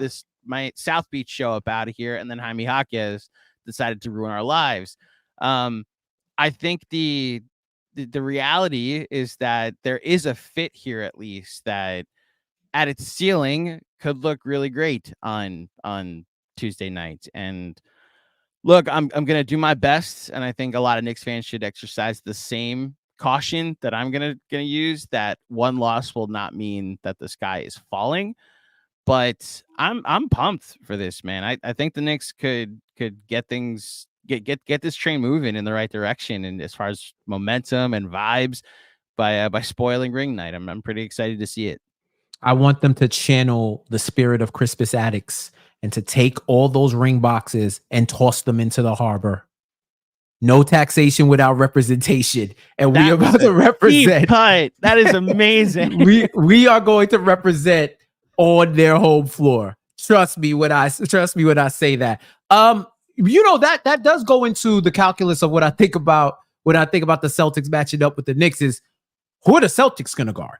my South Beach show up out of here, and then Jaime Jaquez decided to ruin our lives. I think the reality is that there is a fit here, at least, that at its ceiling could look really great on Tuesday night. And look, I'm going to do my best, and I think a lot of Knicks fans should exercise the same caution that I'm going to use, that one loss will not mean that the sky is falling. But I'm pumped for this, man. I think the Knicks could get things get this train moving in the right direction, and as far as momentum and vibes by spoiling ring night. I'm pretty excited to see it.
I want them to channel the spirit of Crispus Attucks and to take all those ring boxes and toss them into the harbor. No taxation without representation. And we are about to represent.
Cut. That is amazing.
we are going to represent on their home floor. Trust me when I say that. That does go into the calculus of what I think about when I think about the Celtics matching up with the Knicks is, who are the Celtics going to guard?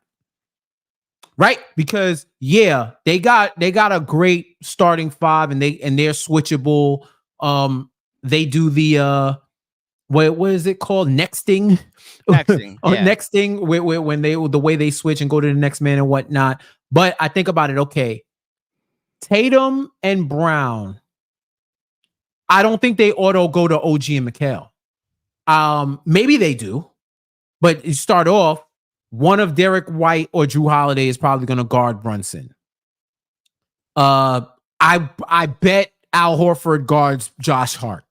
Right? Because they got a great starting five, and they're switchable. They do the what is it called? Nexting. Nexting when the way they switch and go to the next man and whatnot. But I think about it, okay. Tatum and Brown, I don't think they auto go to OG and Mikal. Maybe they do, but you start off, one of Derek White or Drew Holiday is probably going to guard Brunson. I bet Al Horford guards Josh Hart,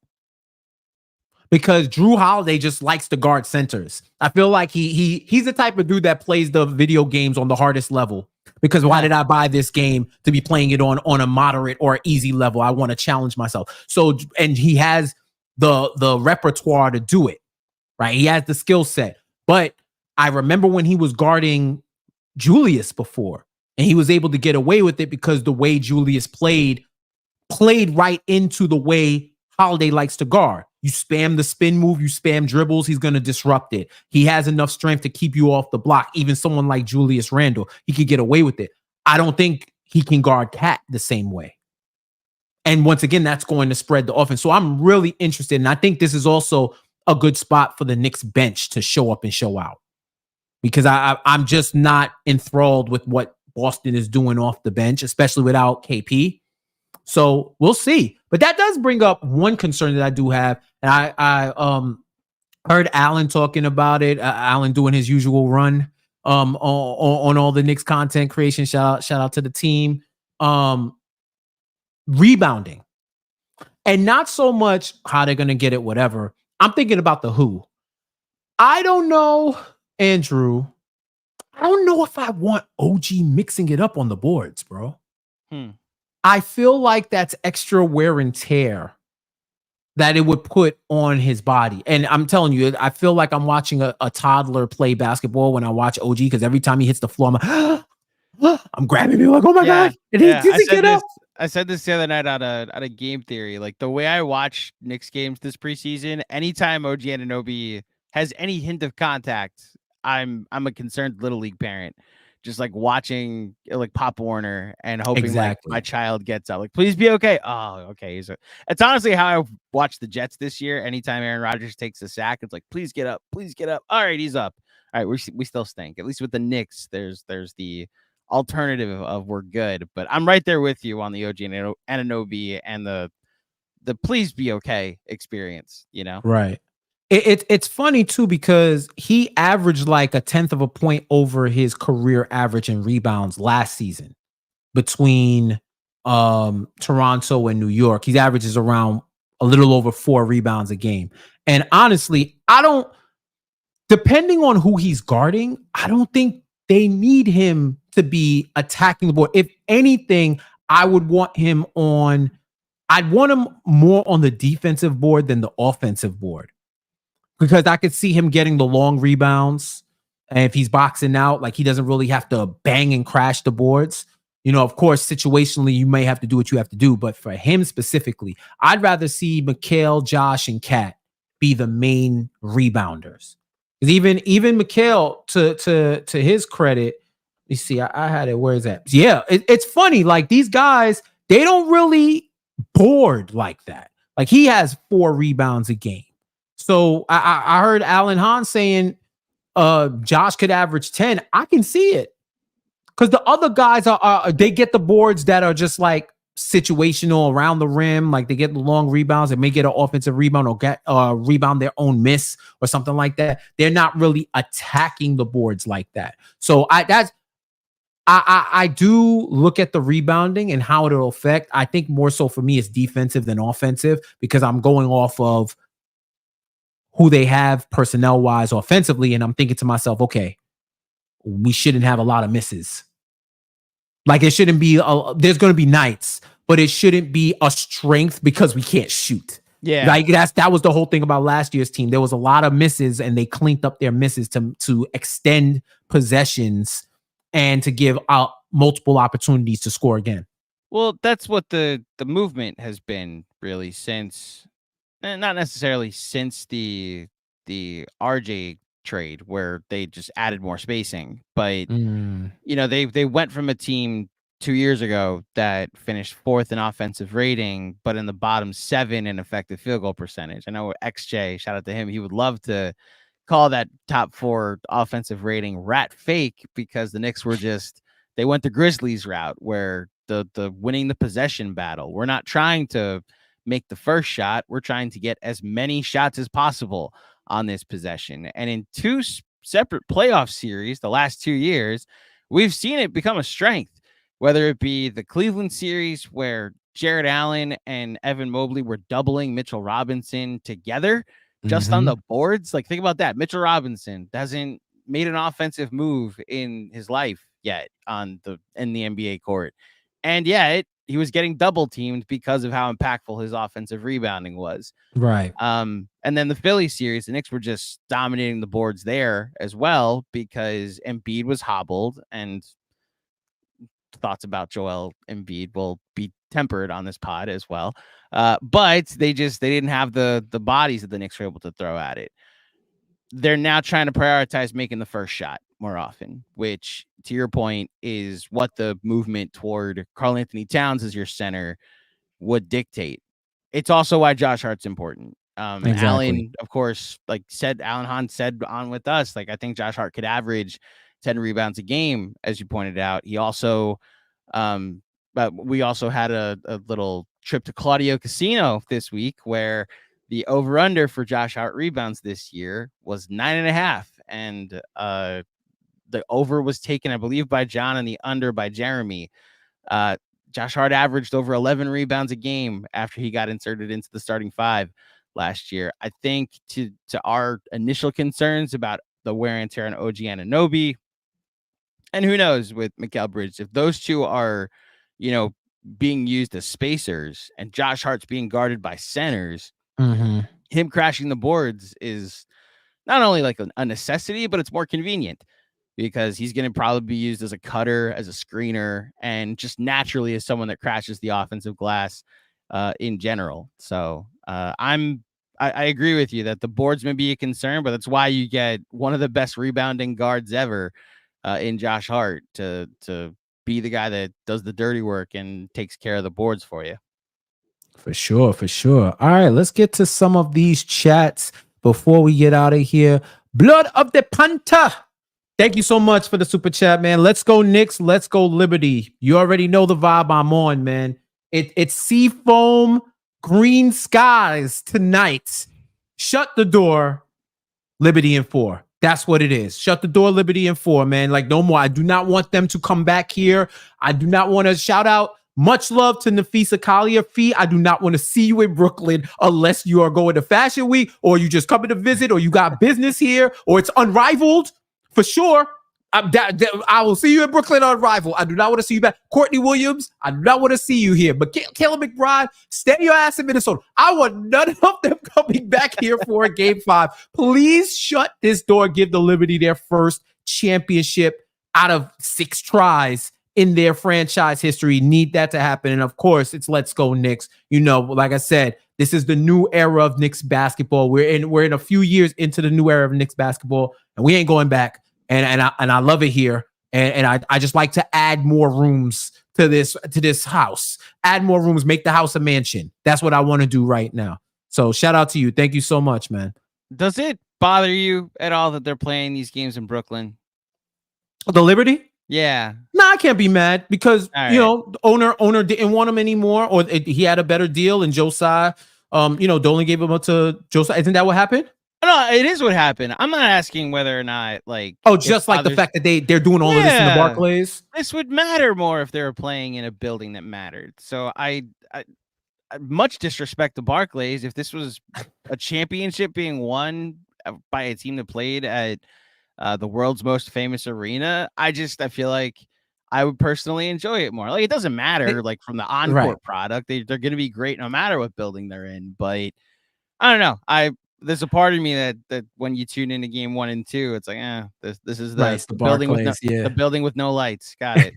because Drew Holiday just likes to guard centers. I feel like he's the type of dude that plays the video games on the hardest level Because why did I buy this game to be playing it on a moderate or easy level? I want to challenge myself. So, and he has the repertoire to do it, right? He has the skill set. But I remember when he was guarding Julius before, and he was able to get away with it because the way Julius played right into the way Holiday likes to guard. You spam the spin move, you spam dribbles, he's going to disrupt it. He has enough strength to keep you off the block. Even someone like Julius Randle, he could get away with it. I don't think he can guard Cat the same way. And once again, that's going to spread the offense. So I'm really interested. And I think this is also a good spot for the Knicks bench to show up and show out. Because I'm just not enthralled with what Boston is doing off the bench, especially without KP. So we'll see. But that does bring up one concern that I do have. And I heard Alan talking about it. Alan doing his usual run on all the Knicks content creation. Shout out to the team. Rebounding. And not so much how they're going to get it, whatever. I'm thinking about the who. I don't know, Andrew. I don't know if I want OG mixing it up on the boards, bro. I feel like that's extra wear and tear that it would put on his body. And I'm telling you, I feel like I'm watching a toddler play basketball when I watch OG, because every time he hits the floor, I'm grabbing me like, oh my God. And
I said this the other night on a game theory. Like, the way I watch Knicks games this preseason, anytime OG Anunoby has any hint of contact, I'm a concerned little league parent. Just like watching like Pop Warner and hoping like my child gets up. Like, please be okay. Oh, okay. It's honestly how I watched the Jets this year. Anytime Aaron Rodgers takes a sack, it's like, please get up. Please get up. All right, he's up. All right, we still stink. At least with the Knicks, there's the alternative of we're good. But I'm right there with you on the OG Anunoby and the please be okay experience, you know?
Right. It's funny too, because he averaged like 1/10 of a point over his career average in rebounds last season between Toronto and New York. He averages around a little over 4 rebounds a game. And honestly, depending on who he's guarding, I don't think they need him to be attacking the board. If anything, I'd want him more on the defensive board than the offensive board. Because I could see him getting the long rebounds. And if he's boxing out, like, he doesn't really have to bang and crash the boards. You know, of course, situationally, you may have to do what you have to do. But for him specifically, I'd rather see Mikal, Josh, and Kat be the main rebounders. Because even Mikal, to his credit, you see, I had it. Where is that? Yeah, it's funny. Like, these guys, they don't really board like that. Like, he has 4 rebounds a game. So I heard Alan Hahn saying Josh could average 10. I can see it, because the other guys they get the boards that are just like situational around the rim. Like, they get the long rebounds. They may get an offensive rebound or get rebound their own miss or something like that. They're not really attacking the boards like that. So I do look at the rebounding and how it'll affect. I think more so for me, it's defensive than offensive, because I'm going off of who they have personnel wise offensively. And I'm thinking to myself, okay, we shouldn't have a lot of misses. Like, it shouldn't be, there's going to be nights, but it shouldn't be a strength because we can't shoot.
Yeah.
Like, that was the whole thing about last year's team. There was a lot of misses, and they cleaned up their misses to extend possessions and to give out multiple opportunities to score again.
Well, that's what the movement has been really since, not necessarily since the RJ trade, where they just added more spacing, but you know, they went from a team 2 years ago that finished 4th in offensive rating, but in the bottom 7 in effective field goal percentage. I know XJ, shout out to him, he would love to call that top 4 offensive rating rat fake, because the Knicks were they went the Grizzlies route, where the winning the possession battle. We're not trying to make the first shot. We're trying to get as many shots as possible on this possession. And in 2 separate playoff series, the last 2 years, we've seen it become a strength, whether it be the Cleveland series, where Jared Allen and Evan Mobley were doubling Mitchell Robinson together just on the boards. Like, think about that. Mitchell Robinson hasn't made an offensive move in his life yet in the NBA court. And yet he was getting double teamed because of how impactful his offensive rebounding was.
Right.
And then the Philly series, the Knicks were just dominating the boards there as well because Embiid was hobbled, and thoughts about Joel Embiid will be tempered on this pod as well. But they didn't have the bodies that the Knicks were able to throw at it. They're now trying to prioritize making the first shot more often, which, to your point, is what the movement toward Karl-Anthony Towns as your center would dictate. It's also why Josh Hart's important.
Exactly.
Alan, of course, Alan Hahn said on with us, I think Josh Hart could average 10 rebounds a game, as you pointed out. He also, but we also had a little trip to Claudio Casino this week where the over-under for Josh Hart rebounds this year was 9.5. And the over was taken, I believe, by John and the under by Jeremy. Josh Hart averaged over 11 rebounds a game after he got inserted into the starting five last year. I think to our initial concerns about the wear and tear on OG Anunoby, and who knows with Mikal Bridges, if those two are, being used as spacers and Josh Hart's being guarded by centers, him crashing the boards is not only a necessity, but it's more convenient because he's going to probably be used as a cutter, as a screener, and just naturally as someone that crashes the offensive glass in general. So I agree with you that the boards may be a concern, but that's why you get one of the best rebounding guards ever in Josh Hart to be the guy that does the dirty work and takes care of the boards for you.
For sure. All right, let's get to some of these chats before we get out of here. Blood of the Panther. Thank you so much for the super chat, man. Let's go Knicks. Let's go Liberty. You already know the vibe I'm on, man. It's Seafoam Green Skies tonight. Shut the door. Liberty in 4. That's what it is. Shut the door, Liberty in 4, man. No more. I do not want them to come back here. I do not want to shout out. Much love to Nafisa Kalia Fee. I do not want to see you in Brooklyn unless you are going to Fashion Week or you just coming to visit or you got business here or it's Unrivaled. For sure, I will see you in Brooklyn on Rival. I do not want to see you back. Courtney Williams, I do not want to see you here. But Caleb McBride, stay your ass in Minnesota. I want none of them coming back here for a Game 5. Please shut this door. Give the Liberty their first championship out of 6 tries in their franchise history. Need that to happen. And of course, it's let's go Knicks. Like I said, this is the new era of Knicks basketball. We're in a few years into the new era of Knicks basketball, and we ain't going back. And I love it here. And I just like to add more rooms to this house. Add more rooms, make the house a mansion. That's what I want to do right now. So shout out to you. Thank you so much, man.
Does it bother you at all that they're playing these games in Brooklyn?
The Liberty?
Yeah.
No, I can't be mad because the owner didn't want him anymore, or he had a better deal, and Josiah, Dolan gave him up to Josiah. Isn't that what happened?
No, it is what happened. I'm not asking whether or not
the fact that they're doing all of this in the Barclays.
This would matter more if they were playing in a building that mattered. So I much disrespect the Barclays. If this was a championship being won by a team that played at the world's most famous arena, I feel like I would personally enjoy it more. It doesn't matter from the on-court product. They're going to be great no matter what building they're in. But I don't know. There's a part of me that when you tune into game 1 and 2, it's this is the building the building with no lights. Got it.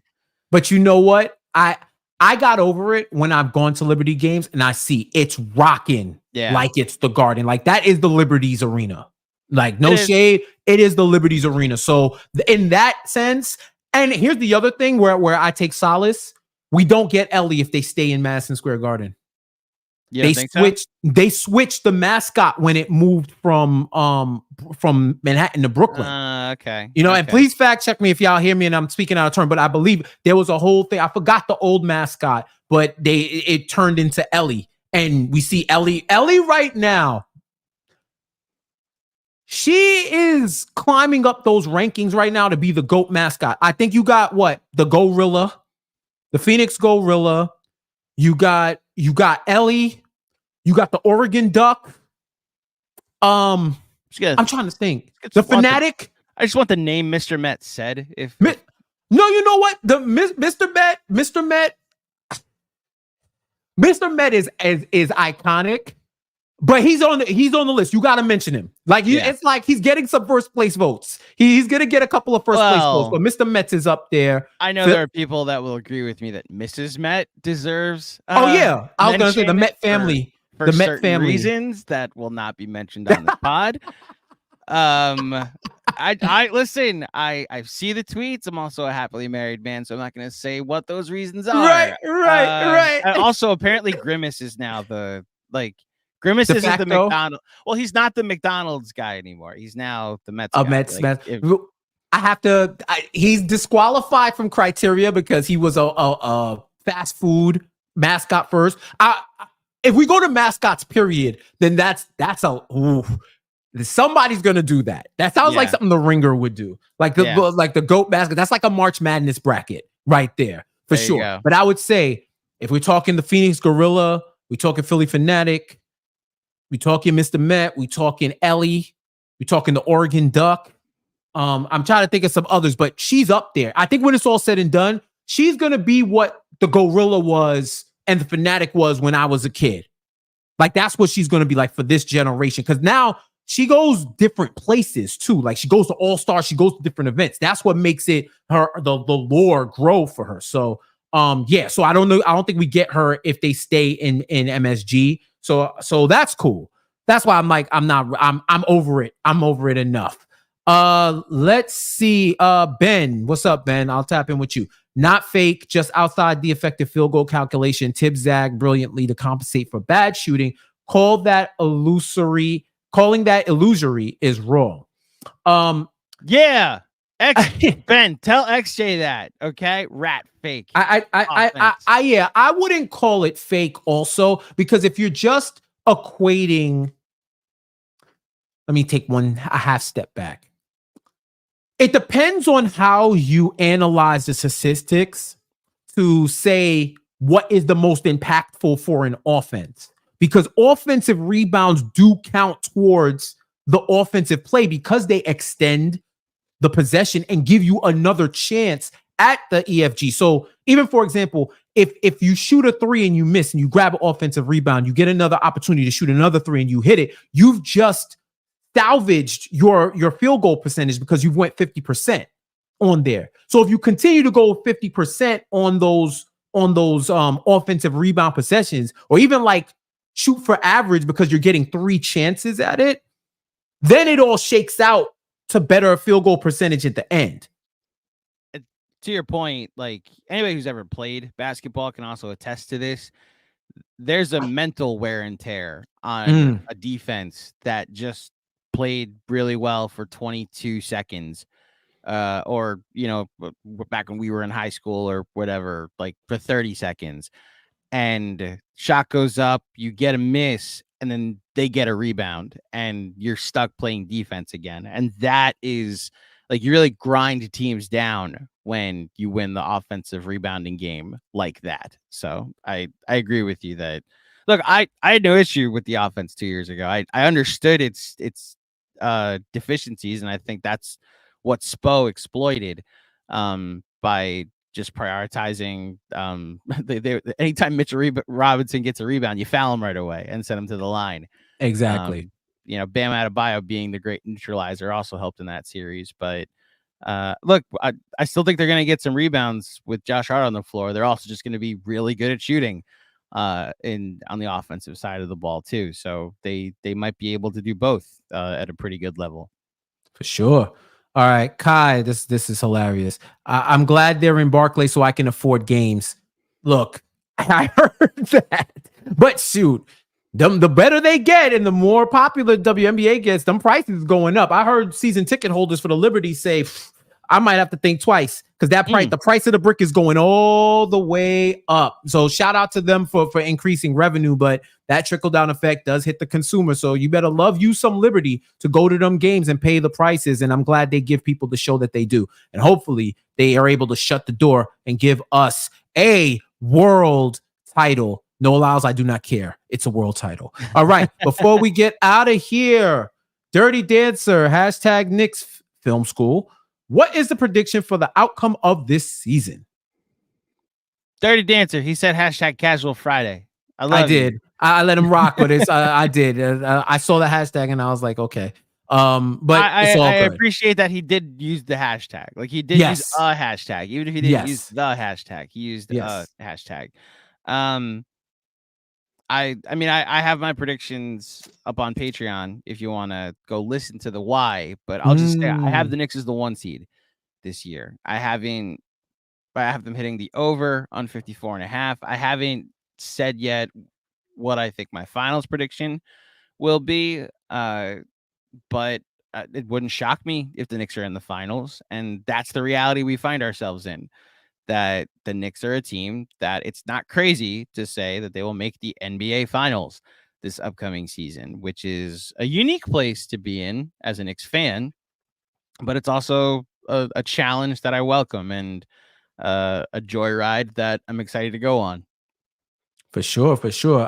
But you know what? I got over it when I've gone to Liberty games and I see it's rocking like it's the Garden. That is the Liberty's arena. No shade. It is the Liberty's arena. So in that sense, and here's the other thing where I take solace. We don't get Ellie if they stay in Madison Square Garden. They switched the mascot when it moved from Manhattan to Brooklyn.
Okay.
And please fact check me if y'all hear me and I'm speaking out of turn, but I believe there was a whole thing. I forgot the old mascot, but it turned into Ellie. And we see Ellie right now. She is climbing up those rankings right now to be the GOAT mascot. I think you got the Gorilla, the Phoenix Gorilla. You got Ellie. You got the Oregon Duck. I'm trying to think. The Fanatic.
I just want the name Mr. Met said.
No, you know what? The Mr. Met is iconic. But he's on the list. You got to mention him. Like it's like he's getting some first place votes. He's gonna get a couple of first place votes. But Mr. Metz is up there.
I know there are people that will agree with me that Mrs. Met deserves.
I was gonna say the Met family.
For the Met family reasons that will not be mentioned on the pod. I listen. I see the tweets. I'm also a happily married man, so I'm not gonna say what those reasons are.
Right.
And also, apparently, Grimace is now Grimace isn't the McDonald's. Well, he's not the McDonald's guy anymore. He's now the Mets guy.
He's disqualified from criteria because he was a fast food mascot first. If we go to mascots, period, then somebody's gonna do that. That sounds like something the Ringer would do. Like the GOAT mascot. That's like a March Madness bracket right there for sure. But I would say if we're talking the Phoenix Gorilla, we're talking Philly Fanatic. We talking Mr. Met. We talking Ellie. We talking the Oregon Duck. I'm trying to think of some others, but she's up there. I think when it's all said and done, she's gonna be what the Gorilla was and the Fanatic was when I was a kid. Like that's what she's gonna be like for this generation. Because now she goes different places too. Like she goes to All Star. She goes to different events. That's what makes it the lore grow for her. So So I don't know. I don't think we get her if they stay in MSG. So that's cool. That's why I'm over it. I'm over it enough. Let's see. Ben, what's up, Ben? I'll tap in with you. Not fake, just outside the effective field goal calculation. Tibbs zagged brilliantly to compensate for bad shooting. Calling that illusory is wrong.
Yeah. Ben, tell XJ that, okay? Rat fake.
I wouldn't call it fake also, because if you're just equating, let me take a half step back. It depends on how you analyze the statistics to say what is the most impactful for an offense, because offensive rebounds do count towards the offensive play because they extend the possession and give you another chance at the EFG. So even, for example, if you shoot a three and you miss and you grab an offensive rebound, you get another opportunity to shoot another three and you hit it, you've just salvaged your field goal percentage because you've went 50% on there. So if you continue to go 50% on those offensive rebound possessions, or even like shoot for average because you're getting 3 chances at it, then it all shakes out to better field goal percentage at the end.
To your point, like anybody who's ever played basketball can also attest to this. There's a mental wear and tear on a defense that just played really well for 22 seconds. Or, back when we were in high school or whatever, like for 30 seconds. And shot goes up, you get a miss, and then they get a rebound and you're stuck playing defense again. And that is like, you really grind teams down when you win the offensive rebounding game like that. So I agree with you that, look, I had no issue with the offense 2 years ago. I understood its deficiencies. And I think that's what Spo exploited by just prioritizing. Anytime Mitchell Robinson gets a rebound, you foul him right away and send him to the line.
Exactly.
Bam Adebayo being the great neutralizer also helped in that series. But look, I still think they're going to get some rebounds with Josh Hart on the floor. They're also just going to be really good at shooting on the offensive side of the ball too. So they might be able to do both at a pretty good level.
For sure. All right, Kai, this is hilarious. I'm glad they're in Barclays so I can afford games. Look, I heard that, but shoot, the better they get and the more popular WNBA gets, them prices going up. I heard season ticket holders for the Liberty say, I might have to think twice because the price of the brick is going all the way up. So shout out to them for increasing revenue, but that trickle down effect does hit the consumer. So you better love you some Liberty to go to them games and pay the prices. And I'm glad they give people the show that they do. And hopefully they are able to shut the door and give us a world title. No allows, I do not care. It's a world title. All right. Before we get out of here, Dirty Dancer, #Knicks Film School. What is the prediction for the outcome of this season?
Dirty Dancer. He said #Casual Friday. I
did. I let him rock with it. I did. I saw the hashtag and I was like, okay. But it's all good.
I appreciate that he did use the hashtag. Like he did use a hashtag, even if he didn't use the hashtag. He used a hashtag. I mean, I have my predictions up on Patreon if you want to go listen to the why. But I'll just say I have the Knicks as the 1 seed this year. I have them hitting the over on 54.5. I haven't said yet what I think my finals prediction will be, but it wouldn't shock me if the Knicks are in the finals, and that's the reality we find ourselves in, that the Knicks are a team that it's not crazy to say that they will make the NBA finals this upcoming season, which is a unique place to be in as a Knicks fan, but it's also a challenge that I welcome and a joyride that I'm excited to go on.
For sure.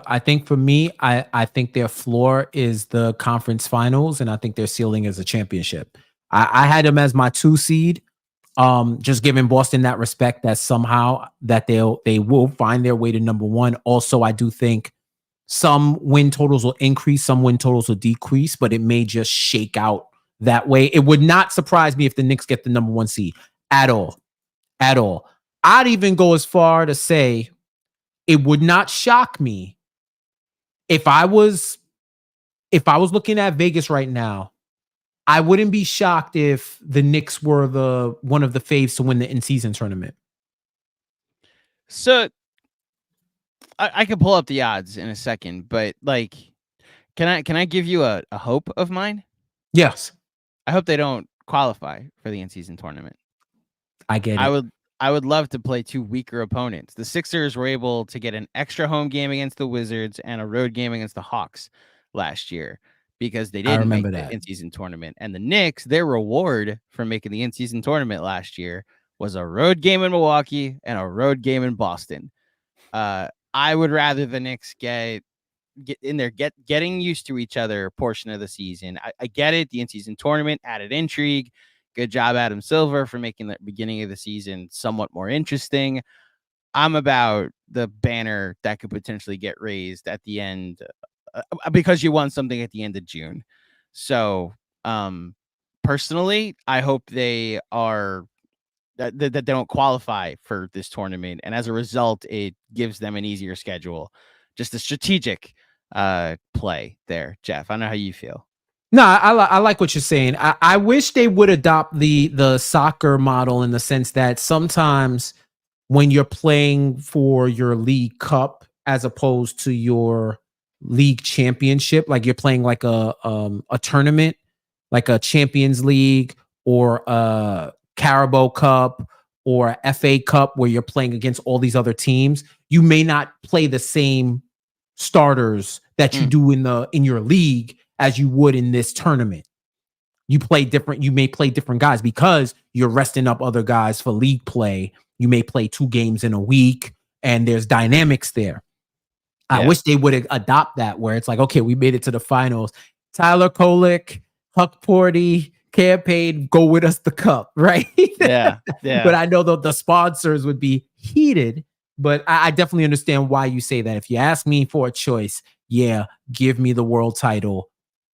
I think for me, I think their floor is the conference finals, and I think their ceiling is a championship. I had them as my 2 seed, just giving Boston that respect that somehow that they will find their way to number 1. Also, I do think some win totals will increase, some win totals will decrease, but it may just shake out that way. It would not surprise me if the Knicks get the number 1 seed at all. I'd even go as far to say it would not shock me if I was looking at Vegas right now. I wouldn't be shocked if the Knicks were one of the faves to win the in-season tournament.
So I can pull up the odds in a second, but like, can I give you a hope of mine?
Yes.
I hope they don't qualify for the in-season tournament.
I get it.
I would love to play 2 weaker opponents. The Sixers were able to get an extra home game against the Wizards and a road game against the Hawks last year because they didn't make the in-season tournament. And the Knicks, their reward for making the in-season tournament last year was a road game in Milwaukee and a road game in Boston. I would rather the Knicks get in there, getting used to each other portion of the season. I get it. The in-season tournament added intrigue. Good job, Adam Silver, for making the beginning of the season somewhat more interesting. I'm about the banner that could potentially get raised at the end because you won something at the end of June. So, personally, I hope they are that they don't qualify for this tournament, and as a result, it gives them an easier schedule. Just a strategic play there, Jeff. I don't know how you feel.
No, I like what you're saying. I wish they would adopt the soccer model in the sense that sometimes when you're playing for your league cup as opposed to your league championship, like you're playing like a tournament, like a Champions League or a Carabao Cup or a FA Cup where you're playing against all these other teams, you may not play the same starters that you do in your league as you would in this tournament. You may play different guys because you're resting up other guys for league play. You may play 2 games in a week and there's dynamics there. Yeah. I wish they would adopt that where it's like, okay, we made it to the finals. Tyler Kolek, Huck Porty, campaign, go with us the cup, right?
Yeah.
But I know the sponsors would be heated, but I definitely understand why you say that. If you ask me for a choice, yeah, give me the world title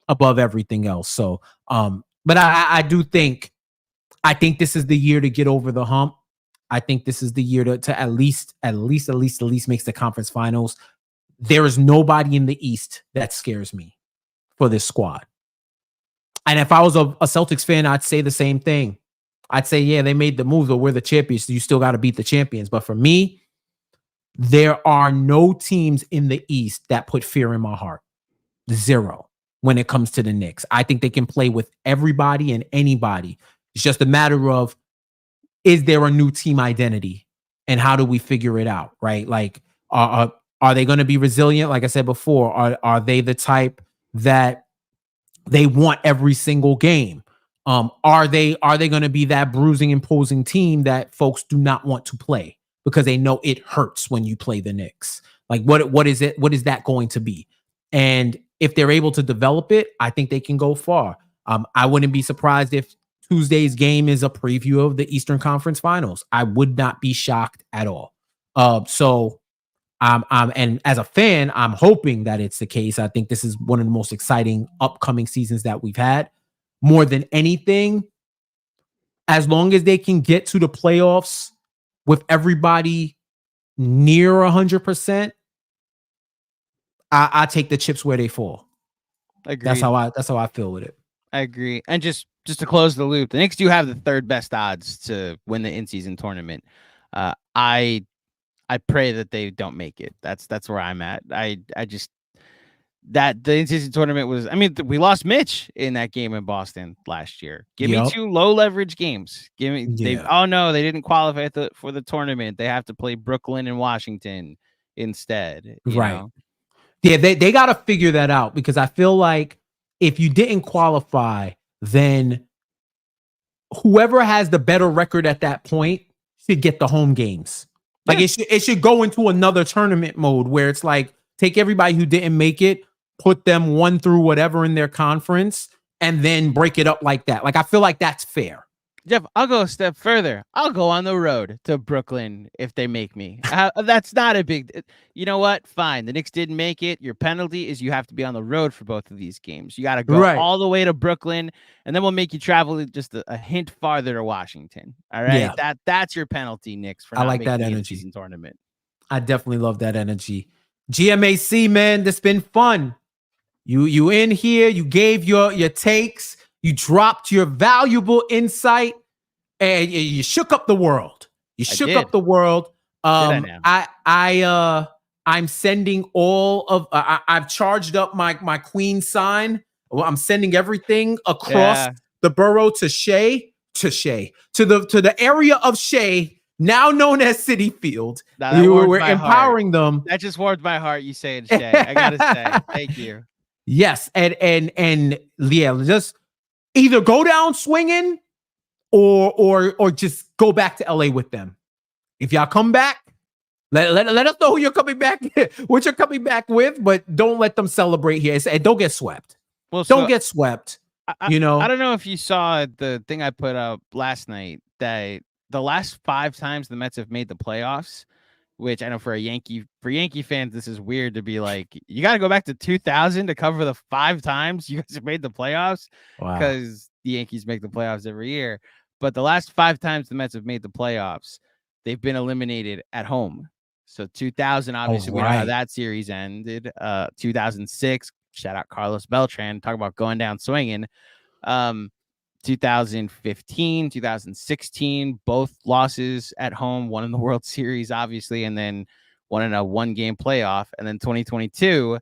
above everything else. So, but I do think, this is the year to get over the hump. I think this is the year to at least makes the conference finals. There is nobody in the East that scares me for this squad. And if I was a Celtics fan, I'd say the same thing. I'd say, yeah, they made the move, but we're the champions. So you still got to beat the champions. But for me, there are no teams in the East that put fear in my heart. 0. When it comes to the Knicks, I think they can play with everybody and anybody. It's just a matter of, is there a new team identity and how do we figure it out? Right? Like, are they going to be resilient? Like I said before, are they the type that they want every single game? Are they going to be that bruising, imposing team that folks do not want to play because they know it hurts when you play the Knicks? Like, what is it? What is that going to be? And if they're able to develop it, I think they can go far. I wouldn't be surprised if Tuesday's game is a preview of the Eastern Conference Finals. I would not be shocked at all. So and as a fan, I'm hoping that it's the case. I think this is one of the most exciting upcoming seasons that we've had. More than anything, as long as they can get to the playoffs with everybody near 100%, I take the chips where they fall.
Agreed.
That's how I feel with it.
I agree. And just to close the loop, the Knicks do have the third best odds to win the in-season tournament. I pray that they don't make it. That's where I'm at. I just that the in-season tournament was. I mean, we lost Mitch in that game in Boston last year. Give me 2 low leverage games. Give me. Oh no, they didn't qualify for the tournament. They have to play Brooklyn and Washington instead. You know?
Yeah, they got to figure that out, because I feel like if you didn't qualify, then whoever has the better record at that point should get the home games. Like it should go into another tournament mode where it's like, take everybody who didn't make it, put them 1 through whatever in their conference, and then break it up like that. Like, I feel like that's fair.
Jeff, I'll go a step further. I'll go on the road to Brooklyn if they make me. That's not a big. You know what? Fine. The Knicks didn't make it. Your penalty is you have to be on the road for both of these games. You got to go all the way to Brooklyn, and then we'll make you travel just a hint farther to Washington. All right. Yeah. That's your penalty, Knicks. For not
like
making
that
the
energy.
In-season tournament.
I definitely love that energy. GMAC, man, this been fun. You in here. You gave your takes. You dropped your valuable insight. And you shook up the world. You shook up the world. I'm sending all of. I've charged up my queen sign. Well, I'm sending everything across the borough to the area of Shea, now known as Citi Field. We're empowering them.
That just warmed my heart. You saying Shea? I gotta say, thank you.
Yes, and yeah, just either go down swinging. Or just go back to LA with them. If y'all come back, let us know who you're coming back, what you're coming back with, but don't let them celebrate here. And don't get swept. Well, don't get swept. I
don't know if you saw the thing I put up last night that the last 5 times the Mets have made the playoffs, which I know for Yankee fans, this is weird to be like, you got to go back to 2000 to cover the 5 times you guys have made the playoffs, because the Yankees make the playoffs every year. But the last 5 times the Mets have made the playoffs, they've been eliminated at home. So 2000, obviously, we know how that series ended. 2006, shout out Carlos Beltran, talk about going down swinging. 2015, 2016, both losses at home, one in the World Series, obviously, and then one in a 1-game playoff. And then 2022,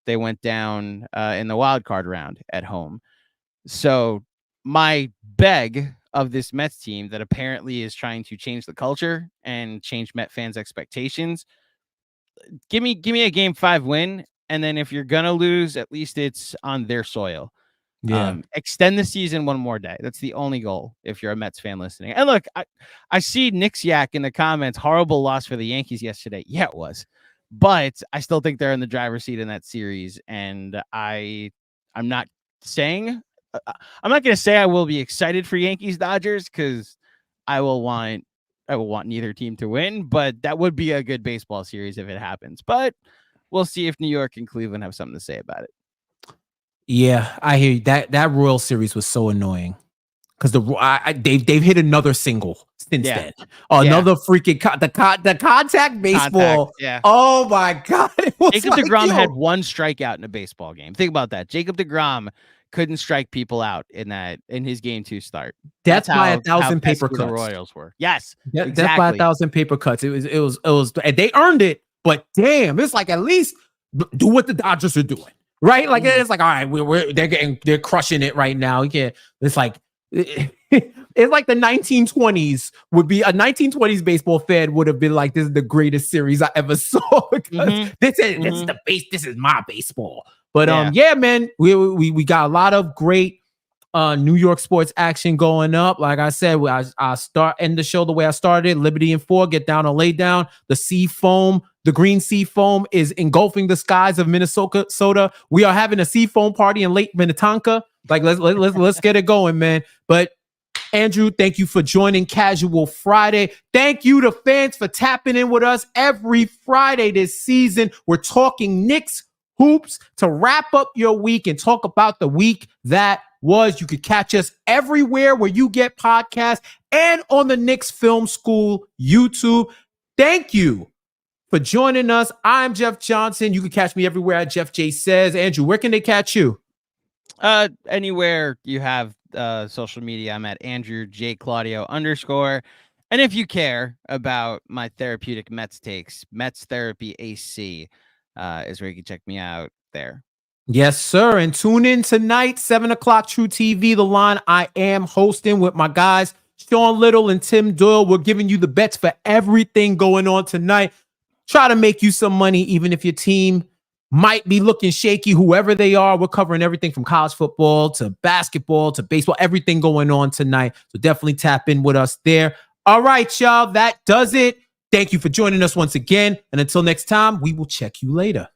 they went down in the wild card round at home. So my beg of this Mets team that apparently is trying to change the culture and change Met fans' expectations, give me a Game 5 win, and then if you're gonna lose, at least it's on their soil. Extend the season 1 more day. That's the only goal if you're a Mets fan listening. And look, I see Knicks Yak in the comments. Horrible loss for the Yankees yesterday. Yeah, it was, but I still think they're in the driver's seat in that series, and I'm not saying. I'm not going to say I will be excited for Yankees Dodgers, because I will want neither team to win, but that would be a good baseball series if it happens. But we'll see if New York and Cleveland have something to say about it.
Yeah, I hear you. That Royal series was so annoying, because they've hit another single since then. Another freaking the contact baseball. Oh my God!
Jacob deGrom had 1 strikeout in a baseball game. Think about that. Jacob deGrom couldn't strike people out in his Game 2 start.
That's by 1,000 paper cuts.
The Royals were. Yes,
exactly. That's by 1,000 paper cuts. It was, and they earned it. But damn, it's like, at least do what the Dodgers are doing, right? Like it's like, all right, they're crushing it right now. It's like it's like the 1920s would be a 1920s baseball fan would have been like, this is the greatest series I ever saw, because this is my baseball. But yeah, man, we got a lot of great New York sports action going up. Like I said, I end the show the way I started. Liberty and 4, get down or lay down. The sea foam, the green sea foam is engulfing the skies of Minnesota. We are having a sea foam party in Lake Minnetonka. Like let's get it going, man. But Andrew, thank you for joining Casual Friday. Thank you to fans for tapping in with us every Friday this season. We're talking Knicks hoops to wrap up your week and talk about the week that was. You could catch us everywhere where you get podcasts and on the Knicks Film School YouTube. Thank you for joining us. I'm Jeff Johnson. You can catch me everywhere at Jeff J Says. Andrew, where can they catch you?
Anywhere you have social media, I'm at Andrew J Claudio _. And if you care about my therapeutic Mets takes, Mets Therapy AC is where you can check me out there.
Yes, sir. And tune in tonight, 7 o'clock, True TV, The Line. I am hosting with my guys, Sean Little and Tim Doyle. We're giving you the bets for everything going on tonight. Try to make you some money, even if your team might be looking shaky, whoever they are. We're covering everything from college football to basketball to baseball, everything going on tonight. So definitely tap in with us there. All right, y'all. That does it. Thank you for joining us once again. And until next time, we will check you later.